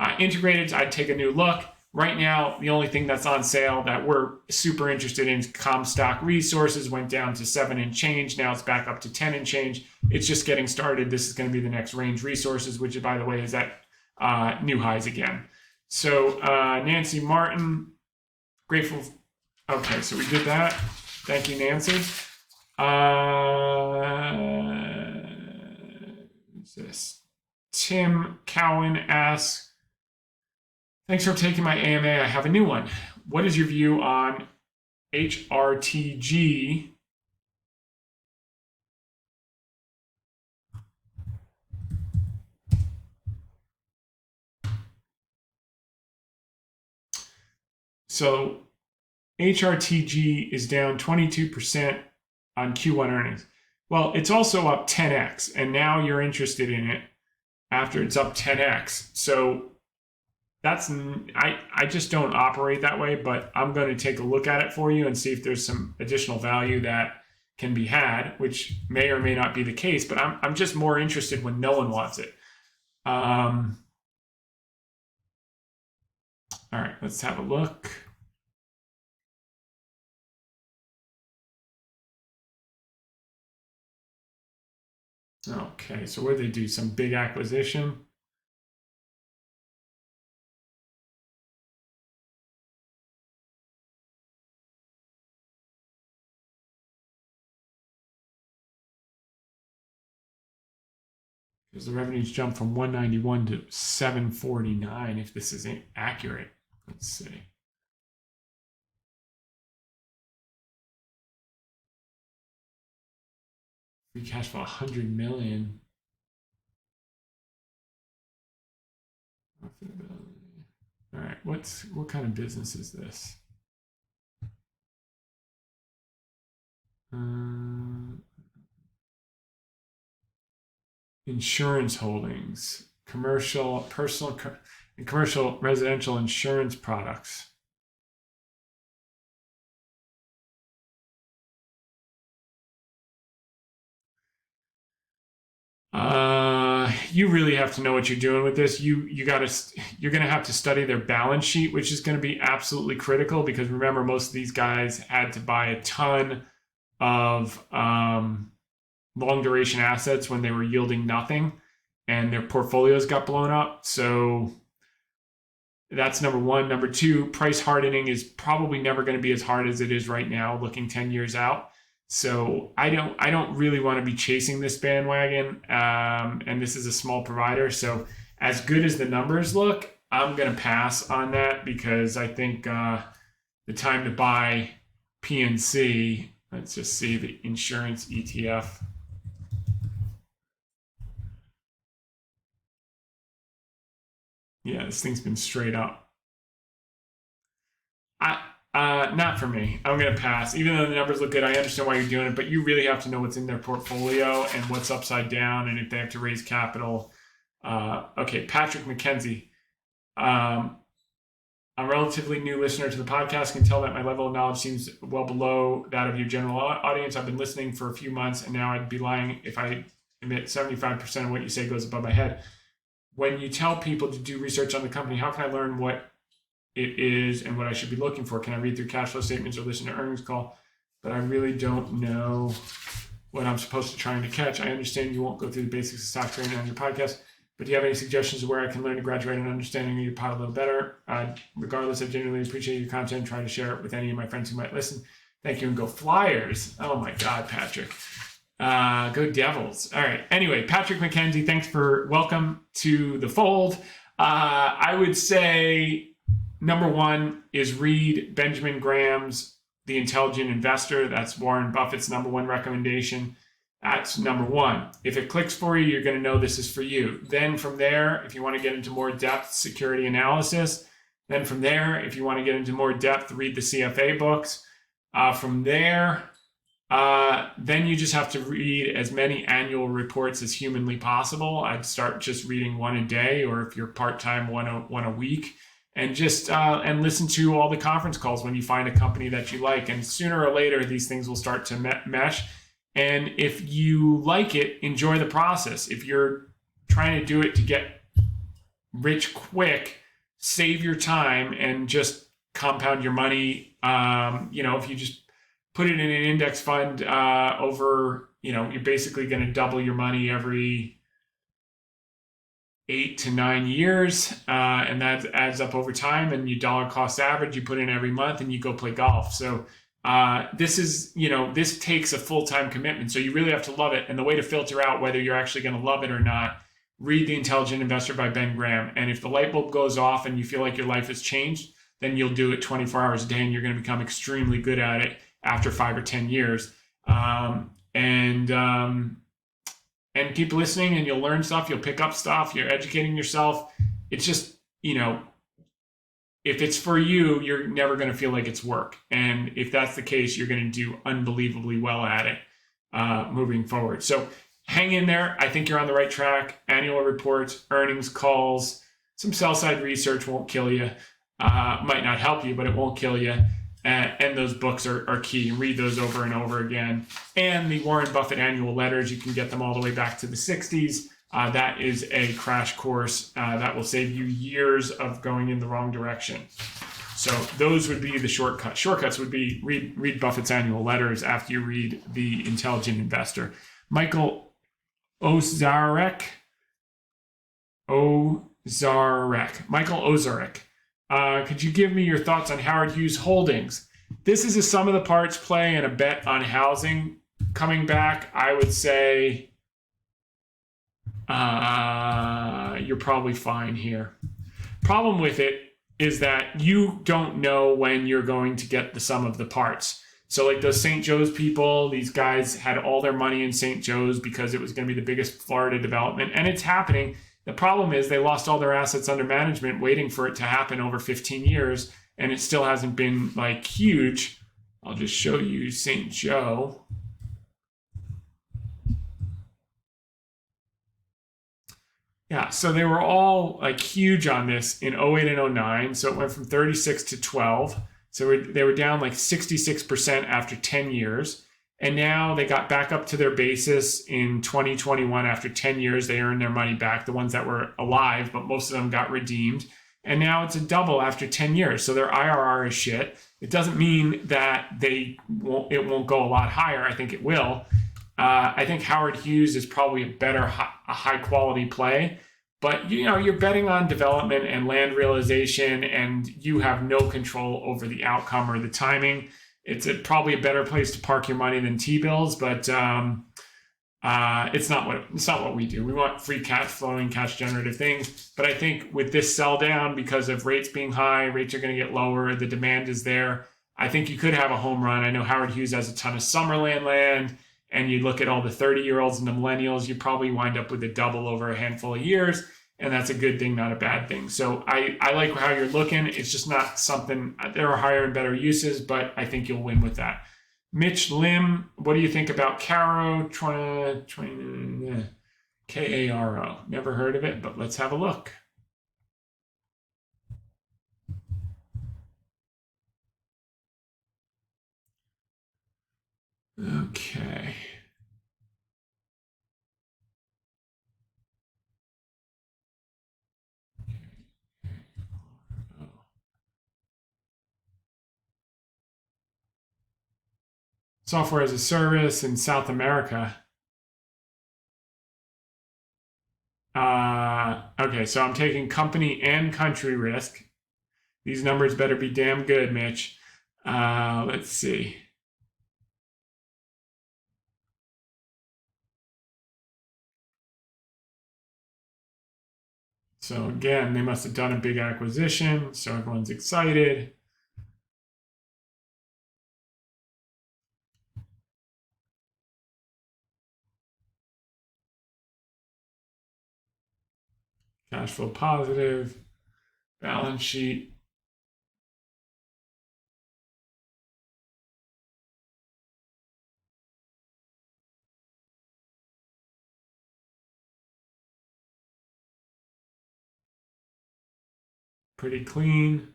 integrateds, I'd take a new look. Right now, the only thing that's on sale that we're super interested in is Comstock Resources. Went down to 7 and change. Now it's back up to 10 and change. It's just getting started. This is going to be the next Range Resources, which, by the way, is at new highs again. So Nancy Martin, grateful. Okay, so we did that. Thank you, Nancy. Who's this? Tim Cowan asks, thanks for taking my AMA. I have a new one. What is your view on HRTG? So HRTG is down 22% on Q1 earnings. Well, it's also up 10x, and now you're interested in it after it's up 10x. So that's, I just don't operate that way, but I'm going to take a look at it for you and see if there's some additional value that can be had, which may or may not be the case, but I'm just more interested when no one wants it. All right, let's have a look. Okay, so what did they do? Some big acquisition? Because the revenues jumped from 191 to 749, if this isn't accurate. Let's see. Free cash flow, 100 million. All right, what kind of business is this? Insurance holdings, commercial, personal, and commercial residential insurance products. You really have to know what you're doing with this. You're going to have to study their balance sheet, which is going to be absolutely critical, because remember, most of these guys had to buy a ton of long duration assets when they were yielding nothing, and their portfolios got blown up. So that's number one. Number two, price hardening is probably never going to be as hard as it is right now, looking 10 years out. So I don't really want to be chasing this bandwagon, and this is a small provider. So as good as the numbers look, I'm going to pass on that, because I think the time to buy PNC, let's just see the insurance ETF. Yeah, this thing's been straight up. Not for me. I'm going to pass. Even though the numbers look good, I understand why you're doing it, but you really have to know what's in their portfolio and what's upside down, and if they have to raise capital. Okay, Patrick McKenzie. I'm a relatively new listener to the podcast. Can tell that my level of knowledge seems well below that of your general audience. I've been listening for a few months, and now I'd be lying if I admit 75% of what you say goes above my head. When you tell people to do research on the company, how can I learn what it is and what I should be looking for? Can I read through cash flow statements or listen to earnings call? But I really don't know what I'm supposed to try to catch. I understand you won't go through the basics of stock trading on your podcast, but do you have any suggestions of where I can learn to graduate an understanding of your pod a little better? Regardless, I genuinely appreciate your content and try to share it with any of my friends who might listen. Thank you, and go Flyers. Oh my God, Patrick. Go Devils. All right. Anyway, Patrick McKenzie, thanks for welcome to the fold. I would say number one is read Benjamin Graham's The Intelligent Investor. That's Warren Buffett's number one recommendation. That's number one. If it clicks for you, you're going to know this is for you. Then from there, if you want to get into more depth, security analysis. Then from there, if you want to get into more depth, read the CFA books. From there, then you just have to read as many annual reports as humanly possible. I'd start just reading one a day, or if you're part-time, one a week. And just and listen to all the conference calls when you find a company that you like. And sooner or later, these things will start to mesh. And if you like it, enjoy the process. If you're trying to do it to get rich quick, save your time and just compound your money. If you just put it in an index fund over, you're basically going to double your money every 8 to 9 years, and that adds up over time. And you dollar cost average, you put in every month, and you go play golf. So this takes a full-time commitment. So you really have to love it. And the way to filter out whether you're actually going to love it or not, read The Intelligent Investor by Ben Graham. And if the light bulb goes off and you feel like your life has changed, then you'll do it 24 hours a day, and you're going to become extremely good at it after 5 or 10 years. And keep listening, and you'll learn stuff. You'll pick up stuff. You're educating yourself. It's just, if it's for you, you're never going to feel like it's work. And if that's the case, you're going to do unbelievably well at it moving forward. So hang in there. I think you're on the right track. Annual reports, earnings calls, some sell-side research won't kill you. Might not help you, but it won't kill you. And those books are key. Read those over and over again. And the Warren Buffett annual letters, you can get them all the way back to the 60s. That is a crash course that will save you years of going in the wrong direction. So those would be the shortcuts. Shortcuts would be read Buffett's annual letters after you read The Intelligent Investor. Michael Ozarek. Michael Ozarek. Could you give me your thoughts on Howard Hughes Holdings? This is a sum of the parts play and a bet on housing coming back. I would say you're probably fine here. Problem with it is that you don't know when you're going to get the sum of the parts. So like those St. Joe's people, these guys had all their money in St. Joe's because it was going to be the biggest Florida development, and it's happening. The problem is they lost all their assets under management waiting for it to happen over 15 years, and it still hasn't been like huge. I'll just show you St. Joe. Yeah, so they were all like huge on this in 08 and 09. So it went from 36 to 12. So they were down like 66% after 10 years. And now they got back up to their basis in 2021. After 10 years, they earned their money back, the ones that were alive, but most of them got redeemed. And now it's a double after 10 years. So their IRR is shit. It doesn't mean that it won't go a lot higher. I think it will. I think Howard Hughes is probably a high quality play. But you're betting on development and land realization, and you have no control over the outcome or the timing. It's probably a better place to park your money than T-bills, but it's not what we do. We want free cash flowing, cash generative things. But I think with this sell down, because of rates being high, rates are going to get lower, the demand is there. I think you could have a home run. I know Howard Hughes has a ton of Summerland land, and you look at all the 30-year-olds and the millennials, you probably wind up with a double over a handful of years. And that's a good thing, not a bad thing. So I like how you're looking. It's just not something, there are higher and better uses, but I think you'll win with that. Mitch Lim, what do you think about Caro? Karo. Never heard of it, but let's have a look. Okay. Software as a service in South America. Okay, so I'm taking company and country risk. These numbers better be damn good, Mitch. Let's see. So again, they must have done a big acquisition, so everyone's excited. Cash flow positive, balance sheet. Pretty clean.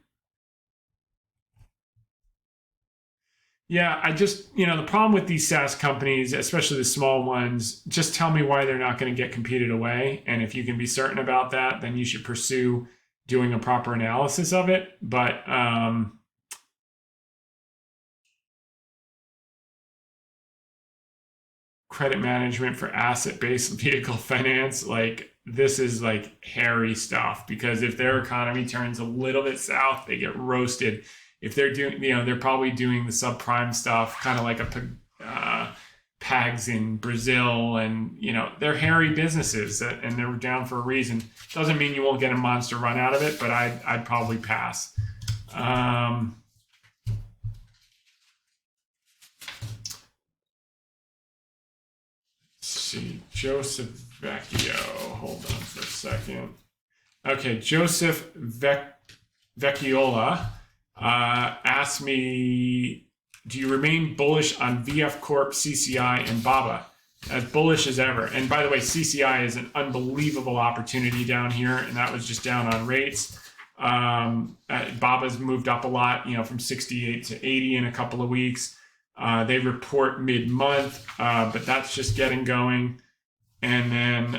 Yeah, the problem with these SaaS companies, especially the small ones, just tell me why they're not going to get competed away. And if you can be certain about that, then you should pursue doing a proper analysis of it. But credit management for asset-based vehicle finance, like this is like hairy stuff because if their economy turns a little bit south, they get roasted. If they're doing, they're probably doing the subprime stuff, kind of like PAGs in Brazil, and they're hairy businesses and they're down for a reason. Doesn't mean you won't get a monster run out of it, but I'd probably pass. Let's see, Joseph Vecchio. Hold on for a second. Okay, Joseph Vecchiola asked me, do you remain bullish on VF Corp, CCI, and BABA? As bullish as ever. And by the way, CCI is an unbelievable opportunity down here, and that was just down on rates. BABA's moved up a lot, from 68 to 80 in a couple of weeks. They report mid-month, but that's just getting going. And then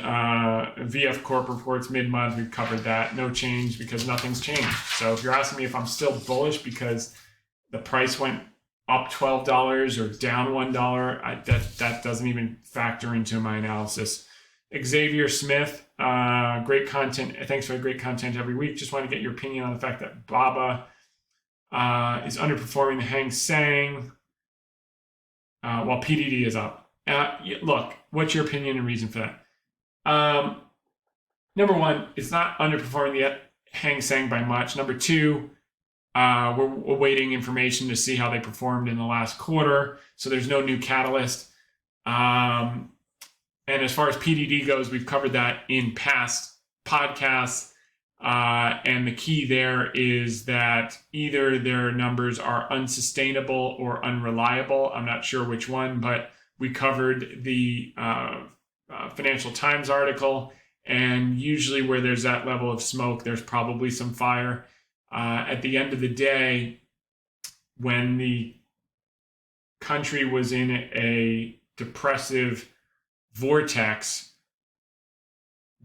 VF Corp reports mid-month. We've covered that. No change because nothing's changed. So if you're asking me if I'm still bullish because the price went up $12 or down $1, that doesn't even factor into my analysis. Xavier Smith, great content. Thanks for the great content every week. Just want to get your opinion on the fact that BABA is underperforming the Hang Seng while PDD is up. Look, what's your opinion and reason for that? Number one, it's not underperforming the Hang Seng by much. Number two, we're awaiting information to see how they performed in the last quarter. So there's no new catalyst. And as far as PDD goes, we've covered that in past podcasts. And the key there is that either their numbers are unsustainable or unreliable. I'm not sure which one, but we covered the Financial Times article. And usually where there's that level of smoke, there's probably some fire. At the end of the day, when the country was in a depressive vortex,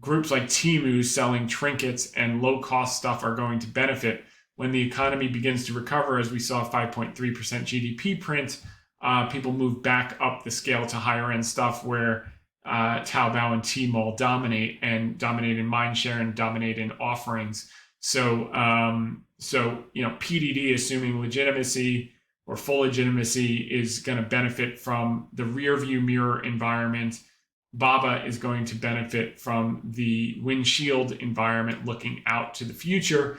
groups like Temu selling trinkets and low-cost stuff are going to benefit. When the economy begins to recover, as we saw 5.3% GDP print, people move back up the scale to higher-end stuff where Taobao and Tmall dominate in mindshare and dominate in offerings. So PDD, assuming legitimacy or full legitimacy, is going to benefit from the rear view mirror environment. BABA is going to benefit from the windshield environment looking out to the future.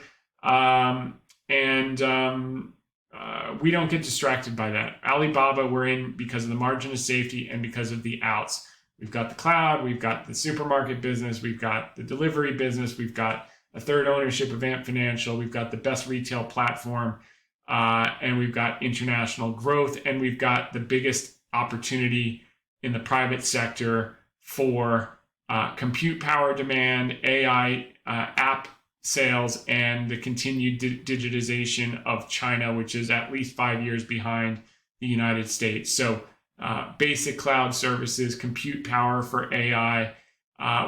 We don't get distracted by that. Alibaba, we're in because of the margin of safety and because of the outs. We've got the cloud, we've got the supermarket business, we've got the delivery business, we've got a third ownership of Ant Financial, we've got the best retail platform, and we've got international growth, and we've got the biggest opportunity in the private sector for compute power demand, AI app sales, and the continued digitization of China, which is at least 5 years behind the United States. So basic cloud services, compute power for AI,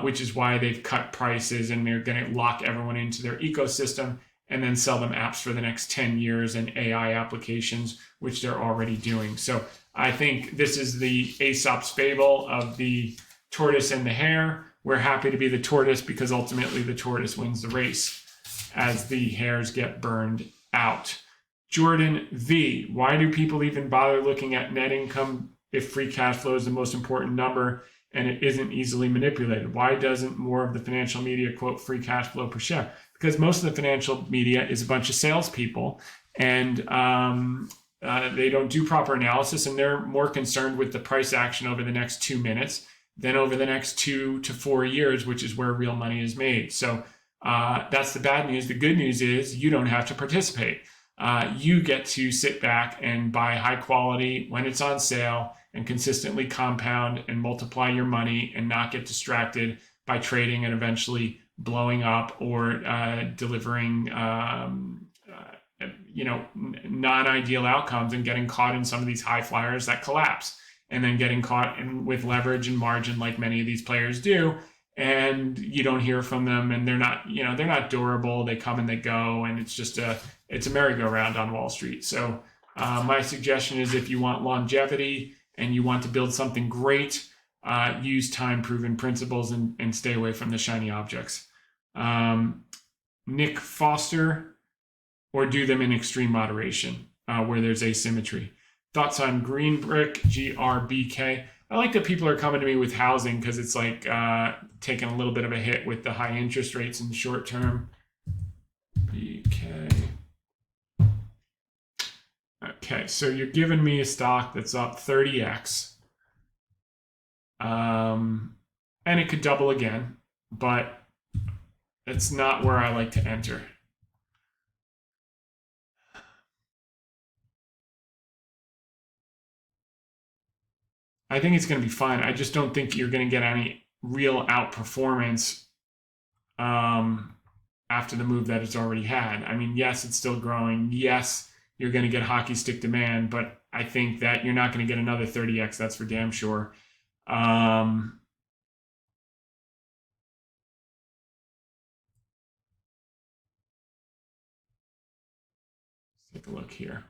which is why they've cut prices and they're going to lock everyone into their ecosystem and then sell them apps for the next 10 years and AI applications, which they're already doing. So I think this is the Aesop's fable of the tortoise and the hare. We're happy to be the tortoise because ultimately the tortoise wins the race as the hares get burned out. Jordan V, why do people even bother looking at net income if free cash flow is the most important number and it isn't easily manipulated? Why doesn't more of the financial media quote free cash flow per share? Because most of the financial media is a bunch of salespeople, and they don't do proper analysis, and they're more concerned with the price action over the next 2 minutes than over the next 2 to 4 years, which is where real money is made. So that's the bad news. The good news is you don't have to participate. You get to sit back and buy high quality when it's on sale and consistently compound and multiply your money and not get distracted by trading and eventually blowing up or delivering non-ideal outcomes and getting caught in some of these high flyers that collapse and then getting caught with leverage and margin like many of these players do. And you don't hear from them, and they're not durable. They come and they go, and it's a merry-go-round on Wall Street. So my suggestion is if you want longevity and you want to build something great, use time-proven principles and stay away from the shiny objects. Nick Foster, or do them in extreme moderation where there's asymmetry. Thoughts on Green Brick, GRBK? I like that people are coming to me with housing because it's like taking a little bit of a hit with the high interest rates in the short term. BK. Okay, so you're giving me a stock that's up 30x. And it could double again, but it's not where I like to enter. I think it's going to be fine. I just don't think you're going to get any real outperformance after the move that it's already had. I mean, yes, it's still growing. Yes, you're going to get hockey stick demand, but I think that you're not going to get another 30x. That's for damn sure. Let's take a look here.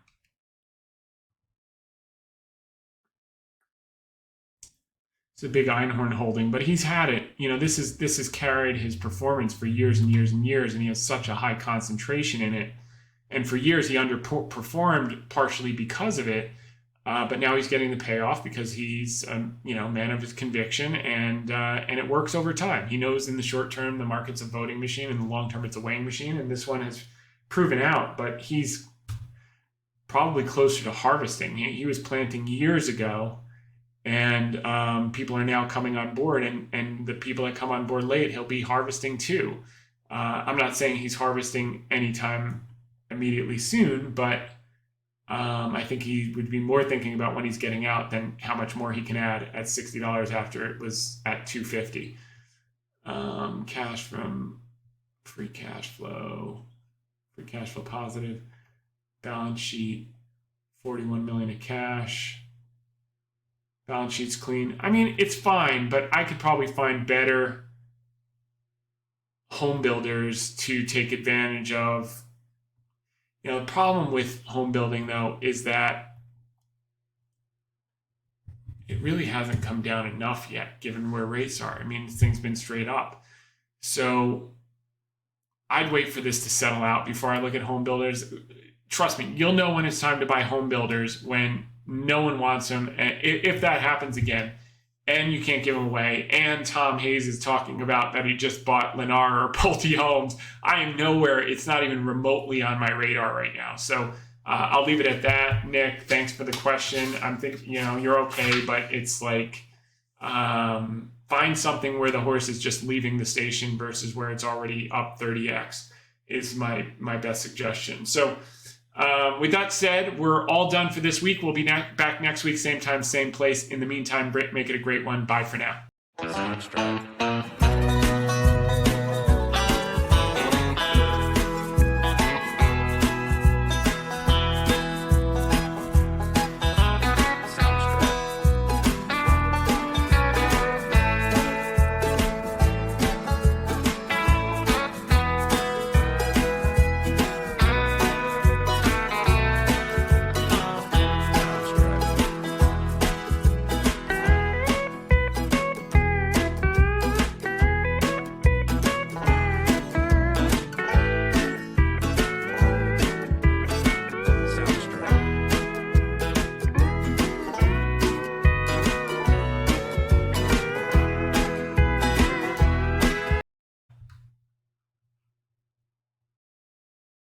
It's a big Einhorn holding, but he's had it. This has carried his performance for years and years and years, and he has such a high concentration in it. And for years he underperformed partially because of it, but now he's getting the payoff because he's a man of his conviction, and it works over time. He knows in the short term the market's a voting machine, in the long term it's a weighing machine, and this one has proven out. But he's probably closer to harvesting. He was planting years ago. And people are now coming on board, and the people that come on board late, he'll be harvesting too. I'm not saying he's harvesting anytime immediately soon, but I think he would be more thinking about when he's getting out than how much more he can add at $60 after it was at $250. Cash from free cash flow positive, balance sheet, 41 million of cash. Balance sheet's clean. I mean, it's fine, but I could probably find better home builders to take advantage of. The problem with home building, though, is that it really hasn't come down enough yet, given where rates are. I mean, this thing's been straight up. So I'd wait for this to settle out before I look at home builders. Trust me, you'll know when it's time to buy home builders when no one wants them. If that happens again, and you can't give them away, and Tom Hayes is talking about that he just bought Lennar or Pulte Homes, I am nowhere. It's not even remotely on my radar right now. So I'll leave it at that. Nick, thanks for the question. I'm thinking, you're okay, but it's like find something where the horse is just leaving the station versus where it's already up 30x is my best suggestion. So with that said, we're all done for this week. We'll be back next week, same time, same place. In the meantime, make it a great one. Bye for now. Soundstripe.